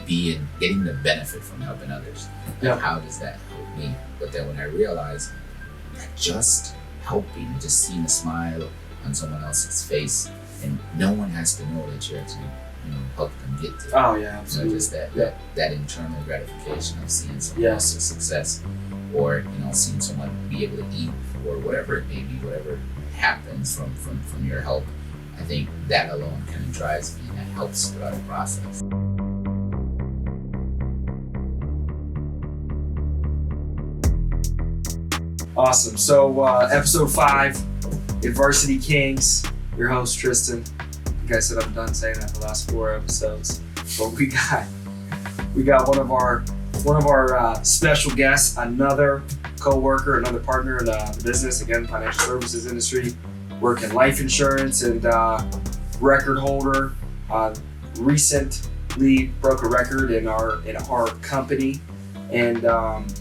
getting the benefit from helping others. Like, how does that help me? But then when I realized that just helping, just seeing a smile on someone else's face, and no one has to know that you're actually, help them get to. Oh yeah, absolutely. Just that internal gratification of seeing someone else's success, or seeing someone be able to eat, or whatever it may be, whatever happens from your help. I think that alone kind of drives me, and that helps throughout the process. Awesome. So episode 5, Adversity Kings. Your host Tristan. Like I said, I'm done saying that the last 4 episodes. But we got one of our special guests, another co-worker, another partner in the business, again, financial services industry, working life insurance, and record holder. Recently broke a record in our company. And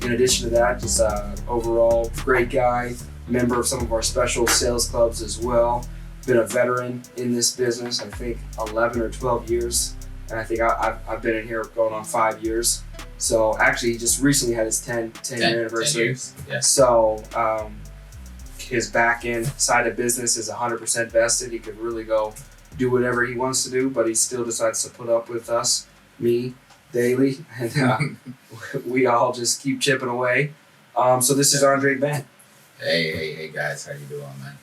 in addition to that, just overall great guy, member of some of our special sales clubs as well. Been a veteran in this business, I think 11 or 12 years. And I think I've been in here going on 5 years. So actually he just recently had his 10 year anniversary. 10 years. Yeah. So his back end side of business is 100% vested. He could really go do whatever he wants to do, but he still decides to put up with us, me, daily. And we all just keep chipping away. So this is Andre Ben. Hey guys, how you doing, man?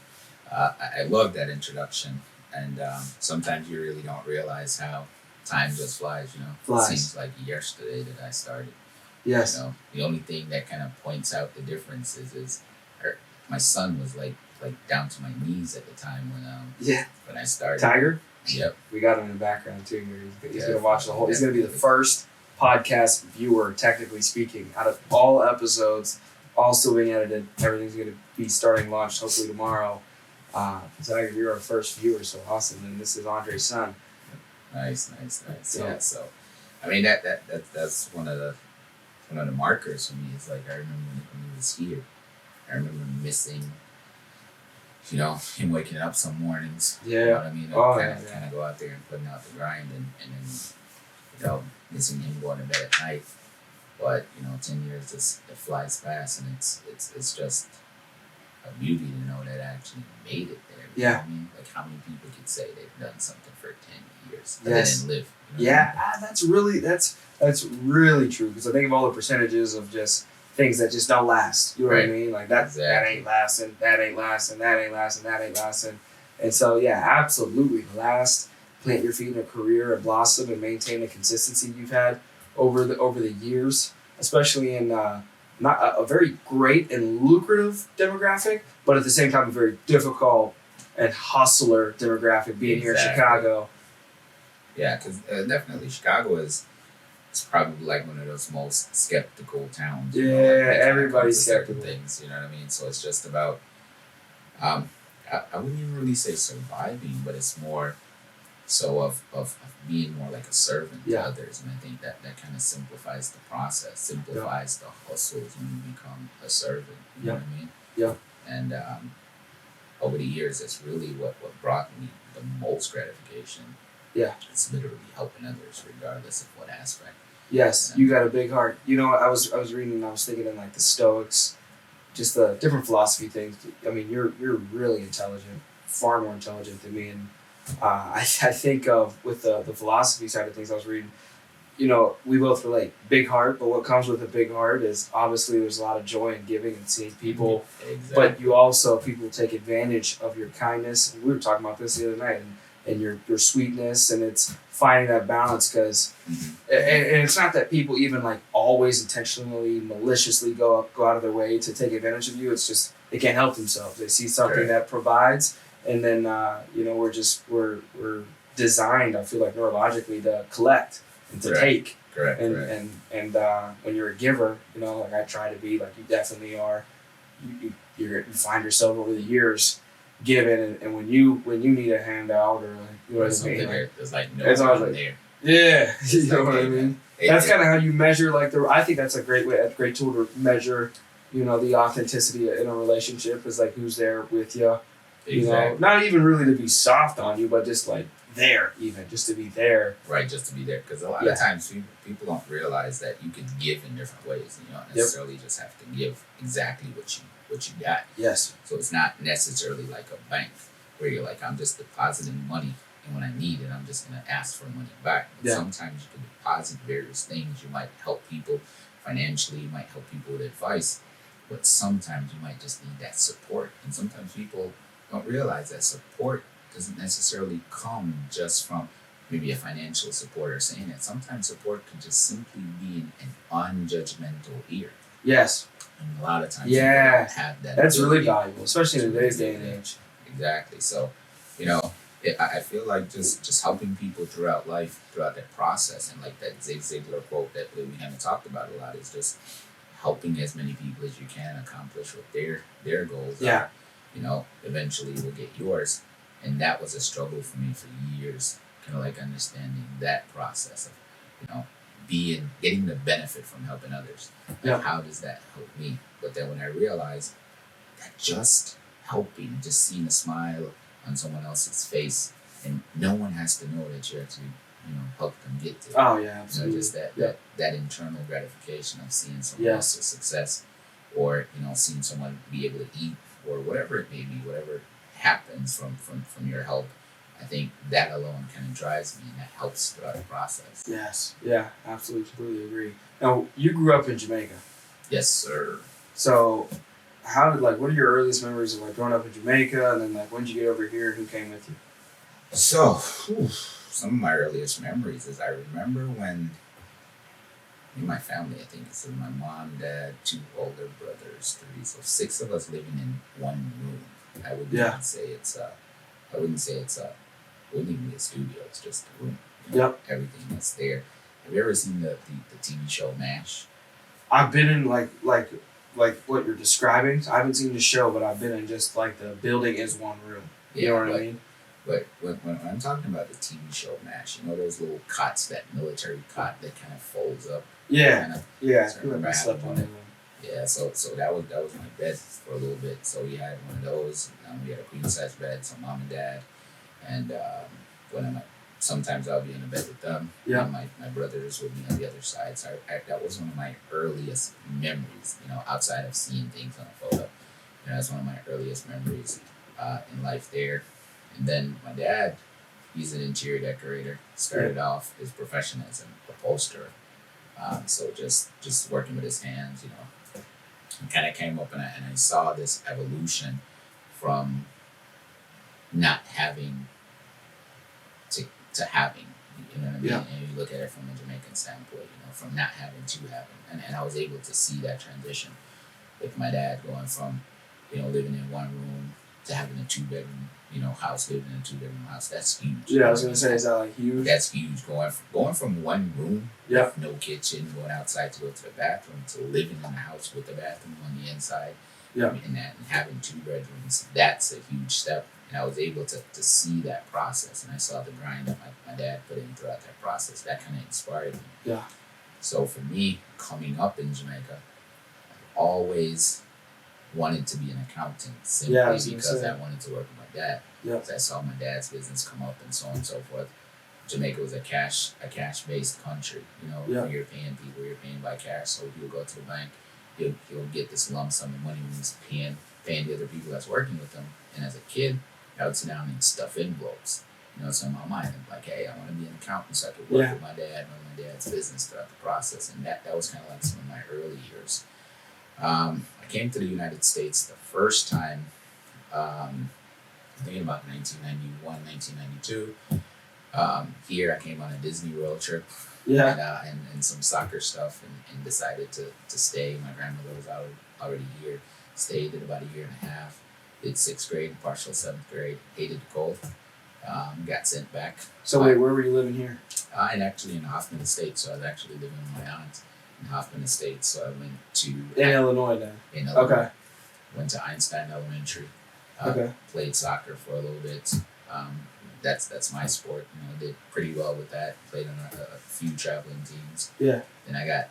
I love that introduction, and sometimes you really don't realize how time just flies. It seems like yesterday that I started. Yes. The only thing that kind of points out the difference is my son was like down to my knees at the time when I started. Tiger. Yep. We got him in the background too. He's gonna watch the whole. He's gonna be the first podcast viewer, technically speaking, out of all episodes, all still being edited. Everything's gonna be starting launched hopefully tomorrow. Tiger, you're our first viewer, so awesome. And this is Andre's son. Nice. Yeah. So, I mean that's one of the markers for me. It's like I remember when he was here. I remember missing, him waking up some mornings. Yeah. You know what I mean? Kind of go out there and putting out the grind, and then missing him going to bed at night. But 10 years it flies fast, and it's just a beauty to know that I actually made it there. You know what I mean? Like, how many people could say they've done something for 10 years and they didn't live? That's really true, because I think of all the percentages of just things that just don't last. You know what I mean? Like that ain't lasting, that ain't lasting, that ain't lasting, that ain't lasting. And so absolutely last. Plant your feet in a career and blossom and maintain the consistency you've had over the years, especially in not a very great and lucrative demographic, but at the same time a very difficult and hustler demographic, being here in Chicago. Yeah, because definitely Chicago is probably like one of those most skeptical towns. Everybody's skeptical. Things, you know what I mean? So it's just about, I wouldn't even really say surviving, but it's more so of being more like a servant to others. And I think that kind of simplifies the process, simplifies the hustles when you become a servant. You know what I mean? Yeah. And over the years, that's really what brought me the most gratification. Yeah. It's literally helping others regardless of what aspect. Yes, you got a big heart. I was reading and I was thinking in like the Stoics, just the different philosophy things. I mean, you're really intelligent, far more intelligent than me. And I think of with the philosophy side of things I was reading, we both relate. Big heart, but what comes with a big heart is obviously there's a lot of joy in giving and seeing people. Exactly. But you also, people take advantage of your kindness. We were talking about this the other night, and your sweetness, and it's finding that balance, because and it's not that people even like always intentionally, maliciously go out of their way to take advantage of you. It's just they can't help themselves. They see something that provides, and then we're designed, I feel like, neurologically to collect and to take. Correct. And when you're a giver, like I try to be, like you definitely are. You find yourself over the years giving, and when you need a handout or there's like no one there. Yeah, you know what I mean. That's kind of how you measure. Like I think that's a great tool to measure. The authenticity in a relationship is like who's there with you. Exactly. Not even really to be soft on you, but just like there, even just to be there. Right, just to be there. Because a lot of times people don't realize that you can give in different ways. You don't necessarily just have to give exactly what you got. Yes. So it's not necessarily like a bank where you're like, I'm just depositing money, and when I need it, I'm just going to ask for money back. But sometimes you can deposit various things. You might help people financially. You might help people with advice. But sometimes you might just need that support. And sometimes people don't realize that support doesn't necessarily come just from maybe a financial supporter saying it. Sometimes support could just simply be an unjudgmental ear. Yes. And a lot of times people don't have that. That's really valuable, especially in today's day and age. Exactly. So, I feel like just helping people throughout life, throughout that process, and like that Zig Ziglar quote that we haven't talked about a lot is just helping as many people as you can accomplish what their goals are. Eventually you'll get yours. And that was a struggle for me for years, kind of like understanding that process of, getting the benefit from helping others. Like, how does that help me? But then when I realized that just helping, just seeing a smile on someone else's face, and no one has to know that you actually, help them get there. Oh yeah, absolutely. Just that internal gratification of seeing someone else's success, or seeing someone be able to eat, or whatever it may be, whatever happens from your help. I think that alone kind of drives me, and that helps throughout the process. Yes. Yeah. Absolutely. Completely agree. Now, you grew up in Jamaica. Yes, sir. So, what are your earliest memories of growing up in Jamaica, and then when did you get over here? Who came with you? So, some of my earliest memories is I remember when in my family, I think it's my mom, dad, 2 older brothers, 3, so 6 of us living in one room. I wouldn't even say it's it wouldn't even be a studio. It's just a room. Everything that's there. Have you ever seen the TV show MASH? I've been in like what you're describing. I haven't seen the show, but I've been in just the building is one room. You know what I mean? But when I'm talking about the TV show MASH, those little cots, that military cot that kind of folds up. Yeah. So I remember I slept on it. Yeah, so that was my bed for a little bit. So we had one of those. We had a queen size bed. So mom and dad, and sometimes I'll be in the bed with them. Yeah. And my brothers would be on the other side. So that was one of my earliest memories. Outside of seeing things on a photo, that's one of my earliest memories in life there. And then my dad, he's an interior decorator. Started off his profession as an upholsterer. So just working with his hands, kind of came up, and I saw this evolution from not having to having, you know what I mean? And you look at it from a Jamaican standpoint, from not having to having, and I was able to see that transition with my dad going from, living in one room to having a 2-bedroom, house, living in a 2-bedroom house. That's huge. Yeah, I was gonna say, is that huge? That's huge. Going from one room with no kitchen, going outside to go to the bathroom, to living in a house with a bathroom on the inside. And having 2 bedrooms, that's a huge step. And I was able to see that process, and I saw the grind that my dad put in throughout that process. That kind of inspired me. Yeah. So for me, coming up in Jamaica, I've always wanted to be an accountant, simply because I wanted to work with my dad. So I saw my dad's business come up, and so on and so forth. Jamaica was a cash based country. When you're paying people, you're paying by cash. So he'll go to the bank, he'll get this lump sum of money when he's paying the other people that's working with him. And as a kid, I would sit down and stuff envelopes. So in my mind, I'm like, hey, I want to be an accountant so I could work with my dad, run my dad's business throughout the process. And that was kind of like some of my early years. I came to the United States the first time, I'm thinking about 1991, 1992. Here I came on a Disney World trip. And some soccer stuff, and decided to stay. My grandmother was already here. Stayed, did about 1.5 years. Did 6th grade, partial 7th grade. Hated the cold. Got sent back. So wait, where were you living here? And actually in Hoffman Estates. So I was actually living with my aunt in Hoffman Estates. So I went to Illinois then. In Illinois. Okay. Went to Einstein Elementary. Played soccer for a little bit. That's my sport. Did pretty well with that. Played on a few traveling teams. Yeah. Then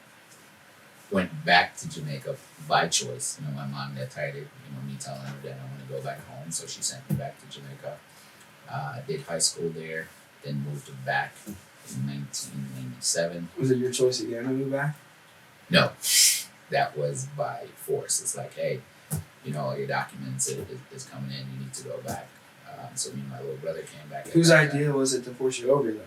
went back to Jamaica by choice. My mom got tired of me telling her that I want to go back home, so she sent me back to Jamaica. Did high school there, then moved back in 1997. Was it your choice again to move back? No, that was by force. It's like, hey, your documents is coming in. You need to go back. So me and my little brother came back. Whose idea was it to force you over there?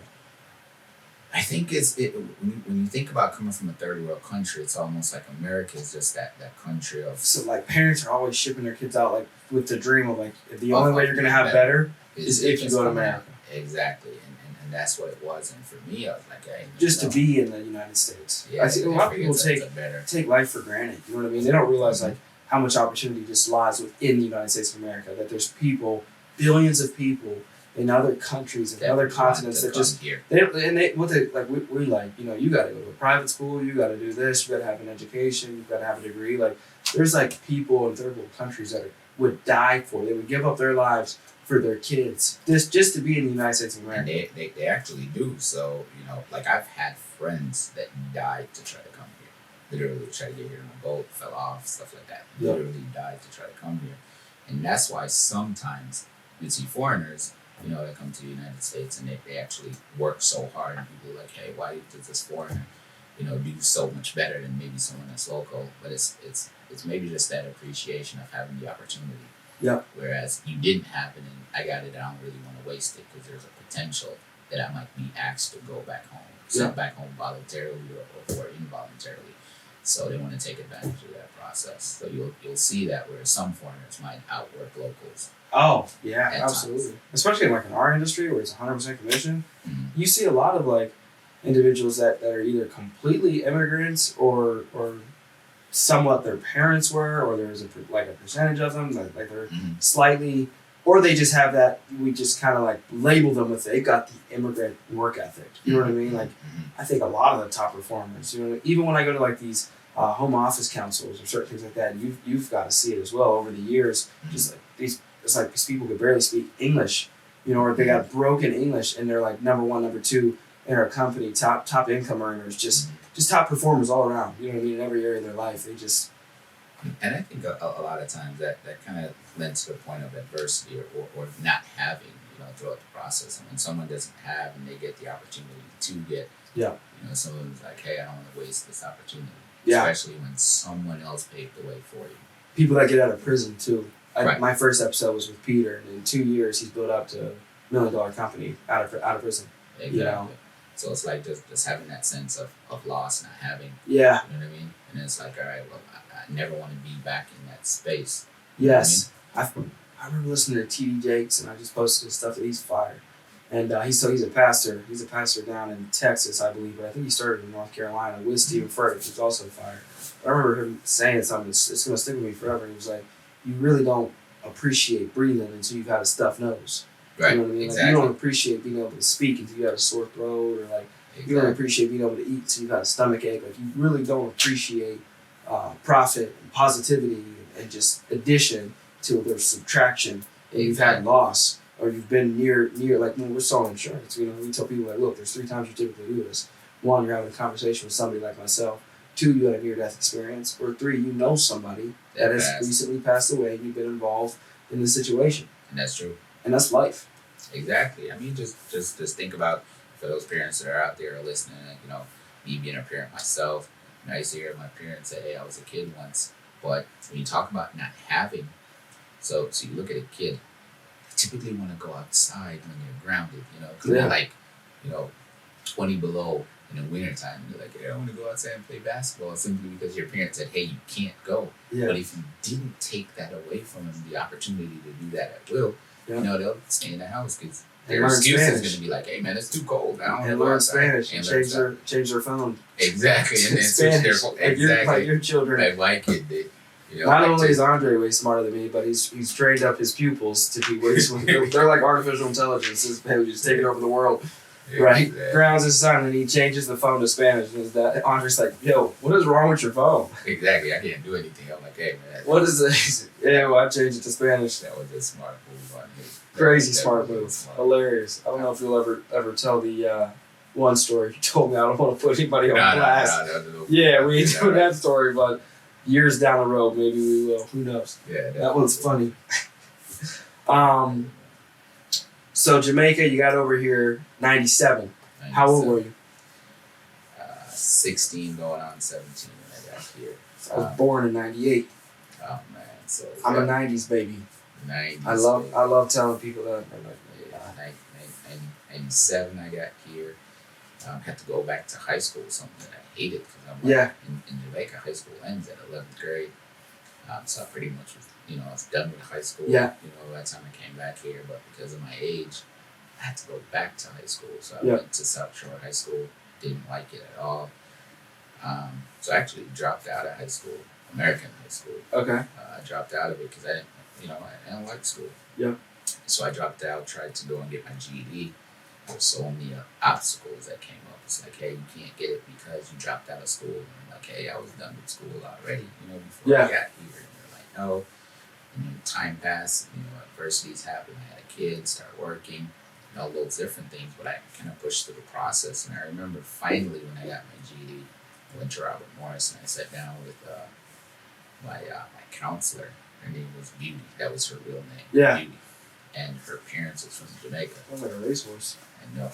I think when you think about coming from a third world country, it's almost like America is just that country of. So like parents are always shipping their kids out like with the dream of like the only way you're gonna have better is if you go to America. Exactly, and that's what it was. And for me, I was like, hey, just to be in the United States. Yeah, I see a lot of people take life for granted. You know what I mean? They don't realize like how much opportunity just lies within the United States of America. That there's people, billions of people in other countries and other continents that just we like, you got to go to a private school, you got to do this, you got to have an education, you got to have a degree. Like there's like people in third world countries that would die for, they would give up their lives for their kids just to be in the United States of America. And they actually do. So like I've had friends that died to try to come here, literally try to get here in a boat, fell off, stuff like that. Literally died to try to come here. And that's why sometimes you see foreigners that come to the United States and they actually work so hard, and people are like, hey, why does this foreigner, do so much better than maybe someone that's local? But it's maybe just that appreciation of having the opportunity. Yeah. Whereas you didn't have it, and I got it, I don't really want to waste it because there's a potential that I might be asked to go back home, sent back home voluntarily or involuntarily. So they want to take advantage of that process. So you'll see that where some foreigners might outwork locals. Oh, yeah, absolutely. Times. Especially in like in our industry where it's 100% commission. Mm-hmm. You see a lot of like individuals that are either completely immigrants or somewhat their parents were, or there's a percentage of them that like they're slightly, or they just have that, we just kind of like label them with, they got the immigrant work ethic. You know what I mean? Like I think a lot of the top performers, even when I go to like these home office councils or certain things like that, you've got to see it as well over the years. Just like it's like these people could barely speak English, or they got broken English and they're like number one, number two in our company, top income earners, just top performers all around. You know what I mean? In every area of their life, they just. And I think a lot of times that kind of lends to a point of adversity or not having, throughout the process. And when someone doesn't have and they get the opportunity to get, someone's like, hey, I don't want to waste this opportunity. Yeah. Especially when someone else paved the way for you. People that get out of prison too. My first episode was with Peter, and in 2 years he's built up to $1 million company out of prison. Exactly. So it's like just having that sense of loss, not having. Yeah. You know what I mean? And it's like, all right, well, I never want to be back in that space. Yes. I remember listening to T.D. Jakes, and I just posted his stuff that he's fired. And he's a pastor. He's a pastor down in Texas, I believe, but I think he started in North Carolina with Stephen Furtick, who's also fired. I remember him saying something it's going to stick with me forever. He was like, you really don't appreciate breathing until you've had a stuffed nose. Right. You know what I mean? Exactly. Like, you don't appreciate being able to speak until you have a sore throat, or like you don't appreciate being able to eat until you've had a stomach ache. Like you really don't appreciate profit and positivity and just addition to their subtraction. And you've had loss, or you've been near like when we're selling insurance. We tell people like, look, there's 3 times you typically do this. 1, you're having a conversation with somebody like myself. 2, you had a near-death experience. Or 3, you know somebody that has recently passed away and you've been involved in the situation. And that's true. And that's life. Exactly. I mean, just think about, for those parents that are out there listening, me being a parent myself, I used to hear my parents say, hey, I was a kid once. But when you talk about not having, so you look at a kid, they typically want to go outside when they're grounded, because they're like, 20 below in the wintertime. They're like, I want to go outside and play basketball, simply because your parents said, hey, you can't go. Yeah. But if you didn't take that away from them, the opportunity to do that at will, they'll stay in the house because their excuse is going to be like, hey, man, it's too cold. I don't want to go outside. Spanish. Change their phone. Exactly. And then switch their phone. Exactly. Like your children. Like my kid did. Not only is Andre way smarter than me, but he's trained up his pupils to be way smarter. They're like artificial intelligence. They're just taking over the world. Right? Exactly. Grounds his son and he changes the phone to Spanish. And Andre's like, yo, what is wrong with your phone? Exactly. I can't do anything. I'm like, hey, man. What is this? Yeah, well, I changed it to Spanish. That was a smart move on his. Crazy smart move. Hilarious. I don't know if you'll ever tell the one story you told me. I don't want to put anybody on blast. No. Yeah, we ain't doing that story, but years down the road, maybe we will. Who knows? Yeah. That one's funny. So Jamaica, you got over here 97. How old were you? 16 going on 17 when I got here. I was born in 98. Oh man, so I'm a 90s baby. 90s. I love telling people that. I'm like, 97 I got here. Had to go back to high school, something that I hated because I'm in Jamaica, high school ends at 11th grade. So I pretty much I was done with high school. Yeah. By the time I came back here, but because of my age, I had to go back to high school. So I went to South Shore High School. Didn't like it at all. So I actually dropped out of high school, American high school. Okay. I dropped out of it because I didn't like school. Yeah. So I dropped out, tried to go and get my GED. There were so many obstacles that came up. It's like, hey, you can't get it because you dropped out of school. And I'm like, hey, I was done with school already, before I got here. And they're like, no. And then time passed, adversities happened. I had a kid, started working, all those different things. But I kind of pushed through the process. And I remember finally when I got my GED, I went to Robert Morris and I sat down with my counselor. Her name was Beauty. That was her real name. Yeah. Beauty. And her parents was from Jamaica. Sounds like a racehorse. I know.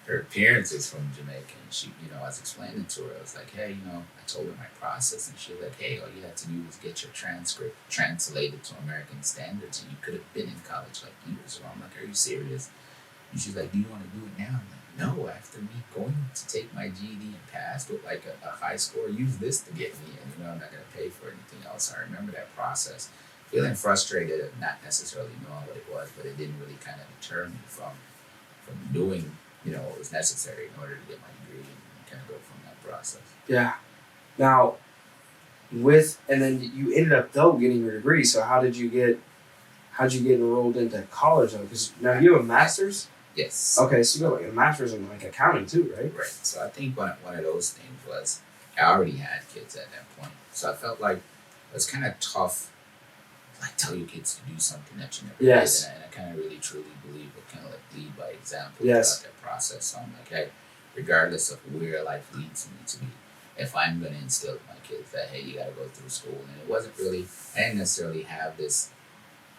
Her parents is from Jamaica, and she, I was explaining to her. I was like, hey, I told her my process, and she was like, hey, all you had to do was get your transcript translated to American standards, and you could have been in college like years ago. I'm like, are you serious? And she's like, do you want to do it now? I'm like, no. After me going to take my GED and pass with like a high score, use this to get me in. I'm not going to pay for anything else. I remember that process. Feeling frustrated and not necessarily knowing what it was, but it didn't really kind of deter me from doing, what was necessary in order to get my degree and kind of go from that process. Yeah. Now, and then you ended up though getting your degree. So how'd you get enrolled into college though? Because now you have a master's? Yes. Okay, so you got like a master's in like accounting too, right? Right. So I think one of those things was I already had kids at that point, so I felt like it was kind of tough. Like tell your kids to do something that you never did, and I kind of really truly believe it kind of like lead by example throughout that process. So I'm like, hey, regardless of where life leads me to be, if I'm going to instill in my kids that hey, you got to go through school, and it wasn't really, I didn't necessarily have this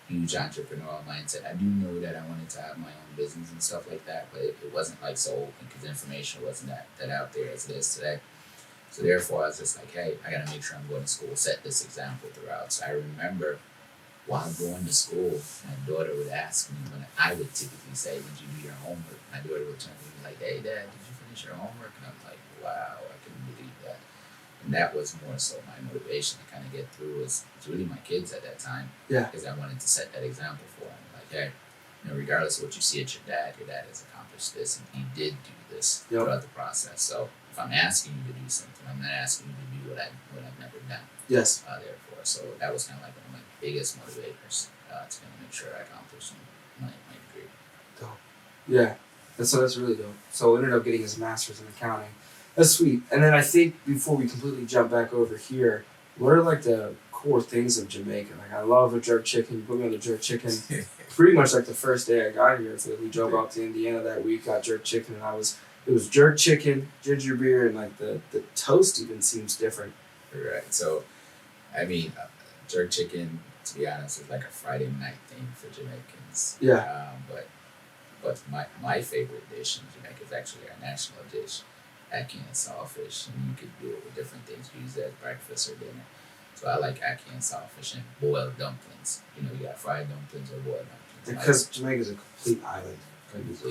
huge entrepreneurial mindset. I do know that I wanted to have my own business and stuff like that, but it wasn't like so open because information wasn't that out there as it is today. So therefore, I was just like, hey, I got to make sure I'm going to school, set this example throughout. So I remember while going to school, my daughter would ask me when I would typically say, did you do your homework? My daughter would turn to me like, hey, Dad, did you finish your homework? And I'm like, wow, I couldn't believe that. And that was more so my motivation to kind of get through was really my kids at that time. Yeah. Because I wanted to set that example for them. Like, hey, regardless of what you see at your dad has accomplished this and he did do this throughout the process. So if I'm asking you to do something, I'm not asking you to do what I've never done. Yes. Therefore, so that was kind of like one of my biggest motivators to kind of make sure I accomplished my degree. Dope. Yeah, that's really dope. So ended up getting his master's in accounting. That's sweet. And then I think before we completely jump back over here, what are like the core things of Jamaica? Like I love a jerk chicken. You put me on the jerk chicken. Pretty much like the first day I got here, so we drove out to Indiana that week, got jerk chicken, and it was jerk chicken, ginger beer, and like the toast even seems different. Right. So, I mean, jerk chicken, to be honest, is like a Friday night thing for Jamaicans. Yeah. But my favorite dish in Jamaica is actually our national dish, ackee and saltfish, and you could do it with different things. You use it as breakfast or dinner. So I like ackee and saltfish and boiled dumplings. You got fried dumplings or boiled dumplings. Because Jamaica's a complete island.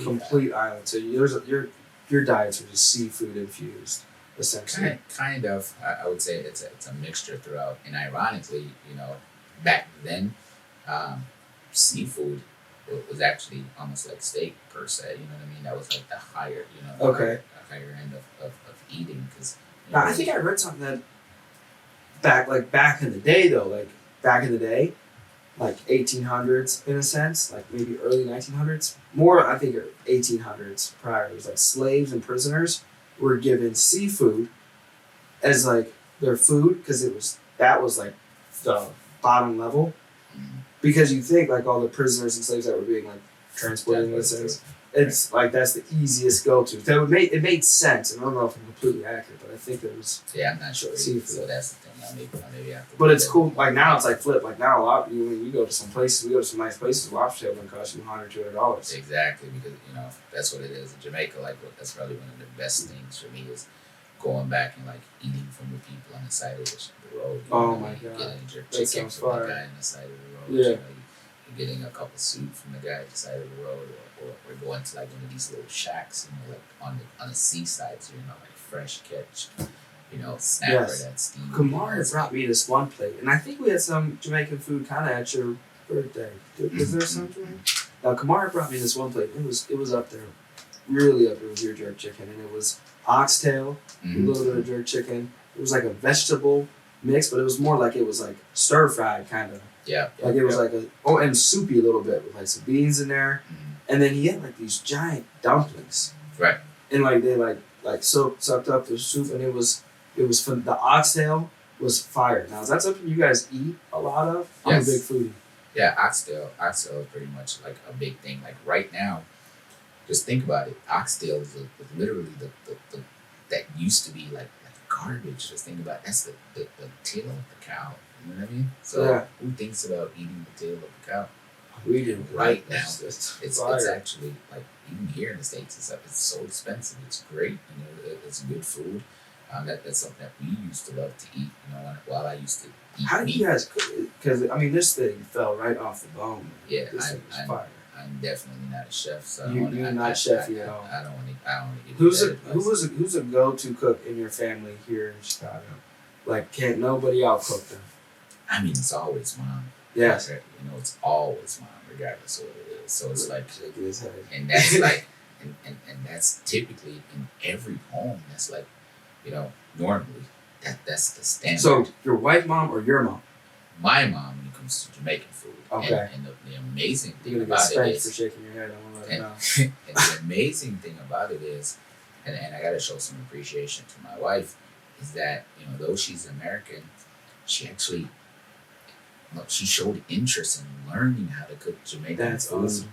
Complete island. So your diets are just seafood infused, essentially. Kind of. I would say it's a mixture throughout. And ironically, back then, seafood was actually almost like steak per se. You know what I mean? That was like the higher, higher end of eating. Because I think I read something that back in the day though, like 1800s in a sense, like maybe early 1900s, more I think 1800s prior. It was like slaves and prisoners were given seafood as like their food because that was like the bottom level. Because you think like all the prisoners and slaves that were being like transported in a sense, It's like that's the easiest go-to. So it made sense. And I don't know if I'm completely accurate, but I think there was. Yeah, I'm not sure. Seafood. So that's the thing. I maybe have to. But it's cool. Like now, it's like flip. Like now, a lot. When we go to some places, we go to some nice places. Lobster tail can cost you $100, $200. Exactly, because that's what it is in Jamaica. Like that's probably one of the best things for me is going back and like eating from the people on the side of the road. Oh my God, getting your that chicken sounds from fire. the guy on the side of the road. Yeah. You're getting a cup of soup from the guy at the side of the road, or going to like one of these little shacks, like on the seaside, so like fresh catch, snapper Yes. that's steamed. Kamara brought me this one plate, and I think we had some Jamaican food kind of at your birthday. Was there something? Now Kamara brought me this one plate. It was up there, really up there with your jerk chicken, and it was oxtail, a little bit of jerk chicken. It was like a vegetable mix, but it was more like it was like stir fried kind of. Yeah. Like it was like and soupy a little bit with like some beans in there, and then he had like these giant dumplings. Right. And like they like sucked up the soup, and it was fun. The oxtail was fire. Now is that something you guys eat a lot of? I'm a big foodie. Yeah, oxtail is pretty much like a big thing. Like right now, just think about it. Oxtail is literally the that used to be like garbage. Just think about it. That's the tail of the cow. You know what I mean? So who thinks about eating the tail of the cow? We do right now. It's actually like even here in the States, it's so expensive. It's great. It's good food. That's something that we used to love to eat. While I used to eat. How do you guys cook it? Because I mean, this thing fell right off the bone. Yeah, I'm definitely not a chef. So you're not chefy at all. I don't want to. Who's a go-to cook in your family here in Chicago? Like, can't nobody out cook them? I mean, it's always mom. Yes. It's always mom, regardless of what it is. So it's like, and that's like, and that's typically in every home. That's like, normally that's the standard. So your wife, mom, or your mom? My mom, when it comes to Jamaican food. Okay. And the amazing thing You're about it is, for shaking your head. I want to let it know. And the amazing thing about it is, and I got to show some appreciation to my wife, is that though she's American, she actually. She showed interest in learning how to cook Jamaican food. Awesome.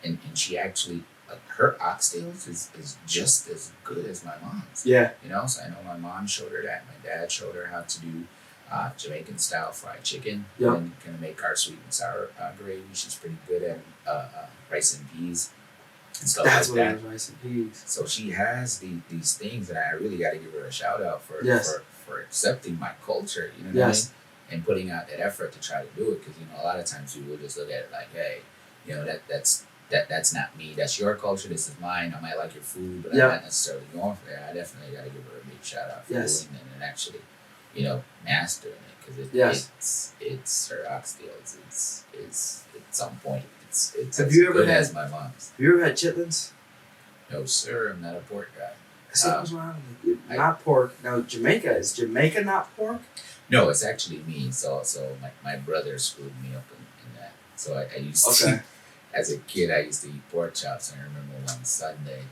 And she actually, her oxtails is just as good as my mom's. Yeah. So I know my mom showed her that. My dad showed her how to do Jamaican style fried chicken. Yep. And kind of make our sweet and sour gravy. She's pretty good at rice and peas and stuff That's like that. That's what rice and peas. So she has these things, and I really got to give her a shout out for accepting my culture. You know what I mean? And putting out that effort to try to do it, because a lot of times people just look at it like, hey, that's not me. That's your culture. This is mine. I might like your food, but I'm not necessarily going for that. I definitely got to give her a big shout out for doing it and actually, mastering it, because it's her oxtails. It's at some point it's have as you ever good had, as my mom's. Have you ever had chitlins? No, sir. I'm not a pork guy. Not pork. Now is Jamaica not pork? No, it's actually me. So my brother screwed me up in that. So I used to, as a kid, I used to eat pork chops. And I remember one Sunday,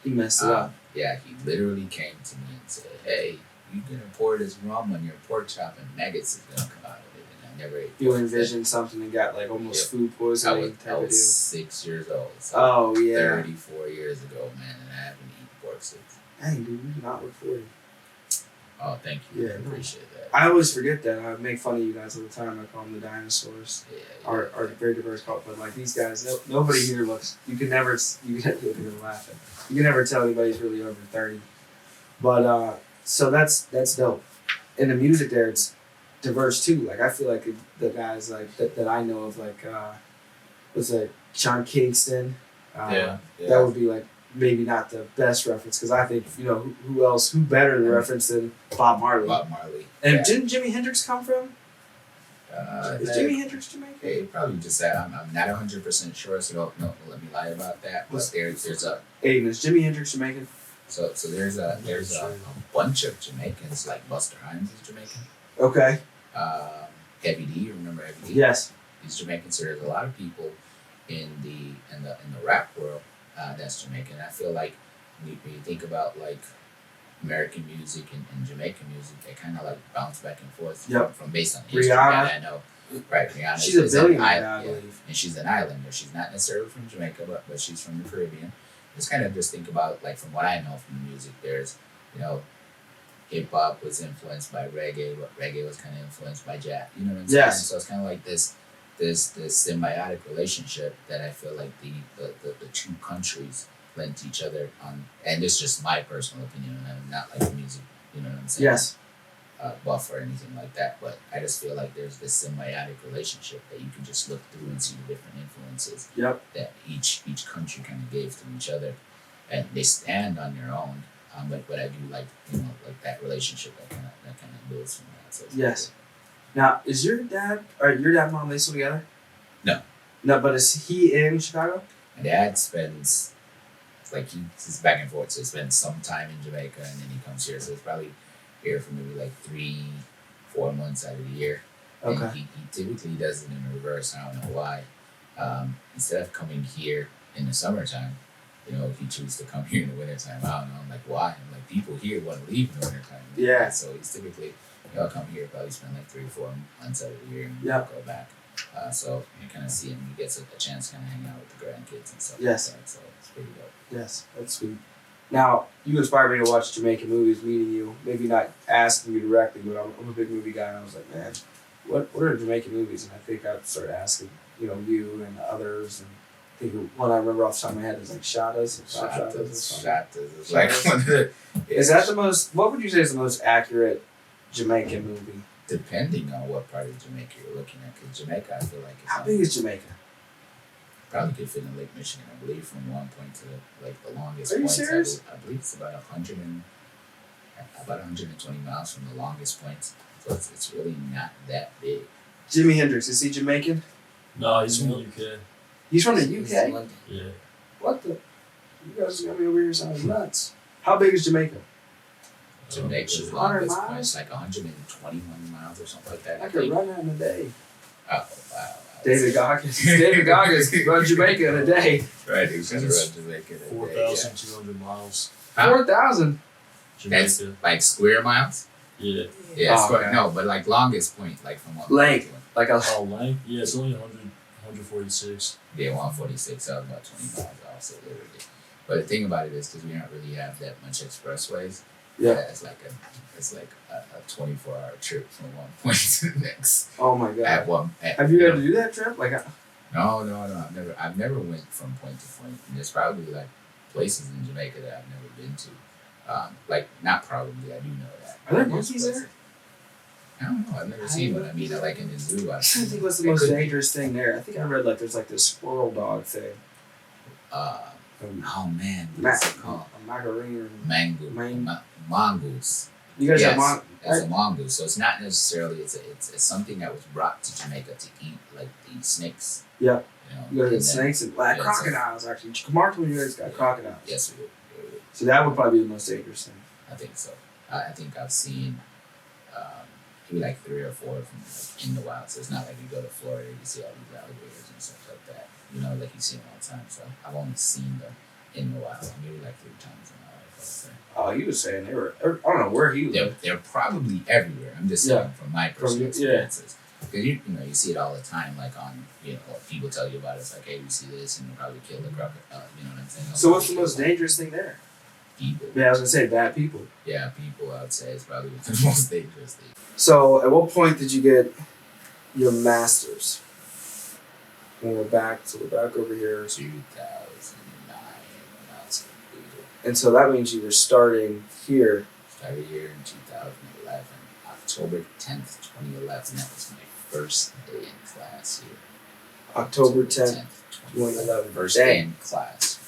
he messed it up. Yeah, he literally came to me and said, "Hey, you're gonna pour this rum on your pork chop, and maggots is gonna come out of it." And I never ate. You envisioned something and got like almost food poisoning. I was 6 years old. So 34 years ago, man, and I haven't eaten pork since. Dang, dude, you not look 40. Oh, thank you. Yeah, I appreciate that. I always forget that. I make fun of you guys all the time. I call them the dinosaurs. Are very diverse cult, but like these guys, nobody here looks. You can never. You can laughing. You can never tell anybody's really over 30. But so that's dope. And the music there, it's diverse too. Like I feel like the guys like that I know of, like what's that, Sean Kingston. That would be like. Maybe not the best reference, because I think who better to reference than Bob Marley. And didn't Jimi Hendrix come from? Is Jimi Hendrix Jamaican? Hey, probably just that. I'm not 100% sure, so don't let me lie about that. But there's a. Aiden, is Jimi Hendrix Jamaican? So there's a bunch of Jamaicans, like Buster Rhymes is Jamaican. Okay. Heavy D, you remember Heavy D? Yes. He's Jamaican. So there's a lot of people in the rap world. That's Jamaican. I feel like when you think about like American music and Jamaican music, they kind of like bounce back and forth from based on history. Rihanna. I know, right? Rihanna. She's a billionaire, I believe. And she's an islander. She's not necessarily from Jamaica, but she's from the Caribbean. just kind of just think about, like, from what I know from the music, there's, you know, hip hop was influenced by reggae, but reggae was kind of influenced by jazz. You know what I'm saying? Yes. So it's kind of like this symbiotic relationship that I feel like the two countries lend to each other on. And this is just my personal opinion, and I'm not like a music, you know what I'm saying? Yes. Buff or anything like that, but I just feel like there's this symbiotic relationship that you can just look through and see the different influences that each country kind of gave to each other, and they stand on their own. But I do like, you know, like that relationship that kind of builds from that. So yes. Now, is your dad and mom, they still together? No. No, but is he in Chicago? My dad spends, like, he's back and forth. So he spends some time in Jamaica and then he comes here. So it's probably here for maybe like 3-4 months out of the year. Okay. And he typically does it in reverse. I don't know why. Instead of coming here in the summertime, you know, he chooses to come here in the wintertime. I don't know. I'm like, why? I'm like, people here want to leave in the wintertime. Yeah. So he's typically, you know, come here, probably spend like 3-4 months out of the year and go back. So you kind of see him. He gets a chance to kind of hang out with the grandkids and stuff yes. like that. So it's pretty dope. Yes, that's sweet. Now, you inspired me to watch Jamaican movies, meeting you. Maybe not asking you directly, but I'm a big movie guy, and I was like, man, what are Jamaican movies? And I think I started asking, you know, you and others. And I think one I remember off the top of my head is like Shatas. Shatas is like one of the... Is that the most... What would you say is the most accurate Jamaican movie? Depending on what part of Jamaica you're looking at. Because Jamaica, I feel like... How big is Jamaica? Probably could fit in Lake Michigan, I believe, from one point to the longest point. Are you point. serious? I believe it's about 120 miles from the longest point. So it's really not that big. Jimi Hendrix, is he Jamaican? No, he's from the UK. He's from the UK? Yeah. What the? You guys got me over here sounding nuts. How big is Jamaica? Jamaica's longest point is like 121 miles or something like that. I could run that in a day. Oh, wow. David Goggins run Jamaica in a day. Right, he was going to run Jamaica in a day. 4,200 miles. 4,000? That's like square miles? Yeah. Yeah, oh, okay. No, but like longest point, like from what? Length. Like a... Oh, length? Yeah, it's only 146. Yeah, 146, so about 20 miles off, so literally. But the thing about it is, because we don't really have that much expressways, it's like a 24-hour trip from one point to the next. Oh my god! Have you had to do that trip? Like, no, I've never went from point to point. And there's probably like places in Jamaica that I've never been to. Like, not probably, I do know that. Are there monkeys there? I don't know. I've never seen one. I mean, like in the zoo. I think what's the most dangerous thing there? I think I read like there's like this squirrel dog thing. Oh man, what's it called? A macarena. Mongoose. You guys have It's a mongoose. So it's not necessarily it's something that was brought to Jamaica to eat, like the snakes. Yeah. You got snakes and crocodiles actually. Kamar told me you guys got crocodiles. Yes, we do. So that would probably be the most dangerous thing. I think so. I think I've seen maybe like 3 or 4 of them like in the wild. So it's not like you go to Florida, you see all these alligators and stuff like that. You know, like you see them all the time. So I've only seen them in the wild, maybe like 3 times in my life, I would say. Oh, he was saying they were. I don't know where he was. They're probably everywhere. I'm just saying from my personal experiences. Because you see it all the time, like on, you know, people tell you about it. It's like, hey, we see this, and they'll probably kill the crocodile. You know what I'm saying? So what's the most dangerous thing there? People. Yeah, I was gonna say bad people. Yeah, people. I would say is probably the most dangerous thing. So, at what point did you get your master's? When we're back over here. 2009 when I was completed. And so that means you were starting here. Started here in 2011, October 10th, 2011. That was my first day in class here. October 10th, 2011. First day in class.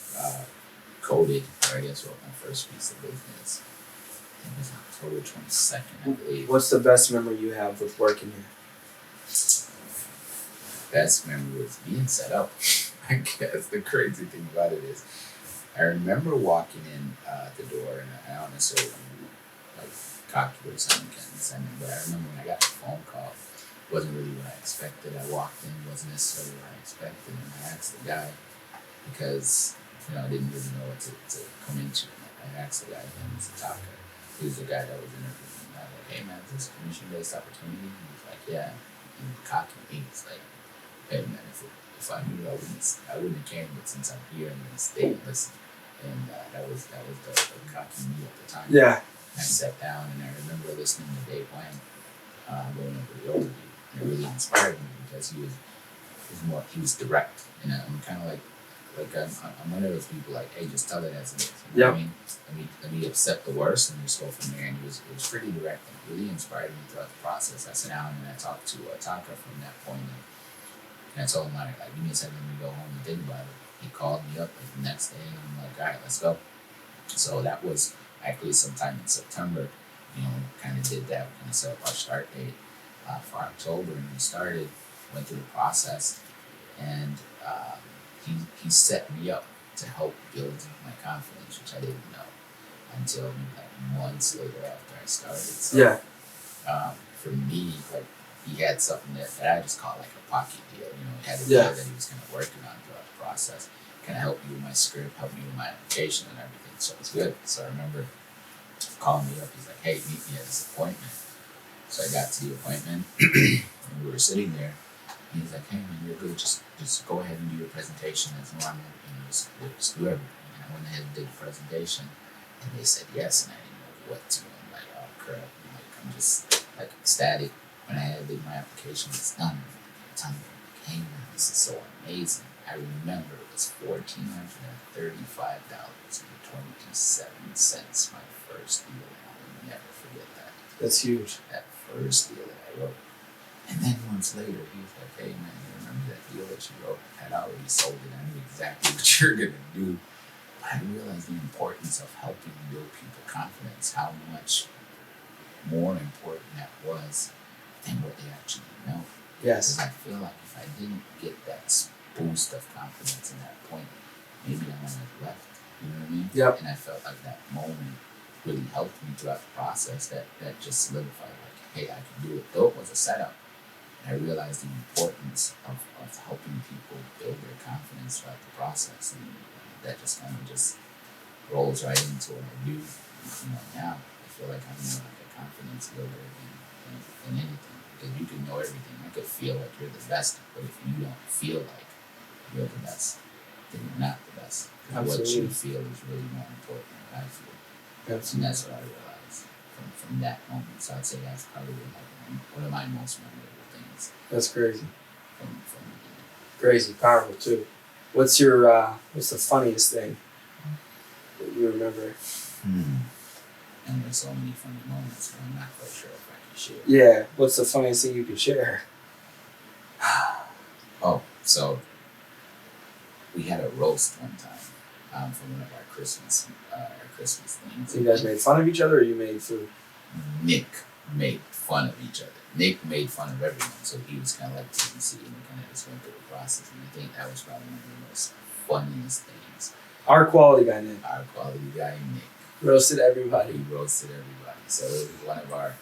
Coded, or I guess wrote my first piece of business. It was October 22nd, I believe. What's the best memory you have with working here? Best memory was being set up. I guess the crazy thing about it is, I remember walking in the door, and I don't necessarily like cocky or something, but I remember when I got the phone call, it wasn't really what I expected. I walked in, it wasn't necessarily what I expected, and I asked the guy, because I didn't really know what to come into. I asked the guy, him as a talker, he was the guy that was interviewing me. I was like, hey man, is this a commission-based opportunity? He was like, yeah. And cocky me, he's like, hey man, if I knew I wouldn't have came, but since I'm here in the state, listen, and that was the cocky me at the time. Yeah. I sat down and I remember listening to Dave Wang going over the overview, and it really inspired me because he was direct, and I'm kind of like I'm one of those people like, hey, just tell it as it is. You know what I mean? Let me accept the worst and just go from there. And it was pretty direct and really inspired me throughout the process. I sat down and I talked to Taka from that point, and I told him like give me a second, let me go home and think about it. He called me up like the next day, and I'm like, all right, let's go. So that was actually sometime in September. You know, kind of did that. We kind of set up our start date for October, and we started, went through the process, and he set me up to help build my confidence, which I didn't know until like months later after I started. So, for me, like he had something that I just call like a pocket deal. You know, he had a deal that he was kind of working on throughout the process. Kind of help me with my script, help me with my application and everything. So it's good. So I remember calling me up. He's like, hey, meet me at this appointment. So I got to the appointment and we were sitting there. And he's like, hey man, you're good. Just go ahead and do your presentation as normal. You know, just do everything. And I went ahead and did the presentation. And they said yes, and I didn't know what to. I'm like, oh crap. I'm just like ecstatic. When I did my application, it's done. I'm telling me, like, hey man, this is so amazing. I remember it was $1,435.27 my first deal, and I will never forget that. That's huge. That first deal that I wrote. And then months later, he was like, hey man, you remember that deal that you wrote? I had already sold it. I knew exactly what you're going to do. But I realized the importance of helping build people confidence, how much more important that was than what they actually know. Yes. Because I feel like if I didn't get that boost of confidence in that point, maybe I might have left. You know what I mean? Yep. And I felt like that moment really helped me throughout the process. That just solidified like, hey, I can do it. Though it was a setup. And I realized the importance of helping people build their confidence throughout the process. And that just kind of just rolls right into what I do. You know, now I feel like I'm more like a confidence builder than anything. Because you can know everything. I could feel like you're the best, but if you don't feel like you're the best, then you're not the best. Because what you feel is really more important than what I feel. And that's what I realized from that moment. So I'd say that's probably like one of my most memorable things. That's crazy. From crazy, powerful too. What's the funniest thing that you remember? And there's so many funny moments, but I'm not quite sure if I can share. Yeah, what's the funniest thing you could share? Oh, so we had a roast one time for one of our Christmas things. You guys made fun of each other, or you made food? Nick made fun of each other. Nick made fun of everyone, so he was kind of like TBC, and we kind of just went through the process. And I think that was probably one of the most funniest things. Our quality guy, Nick. Our quality guy, Nick. Roasted everybody. He roasted everybody. So it was one of our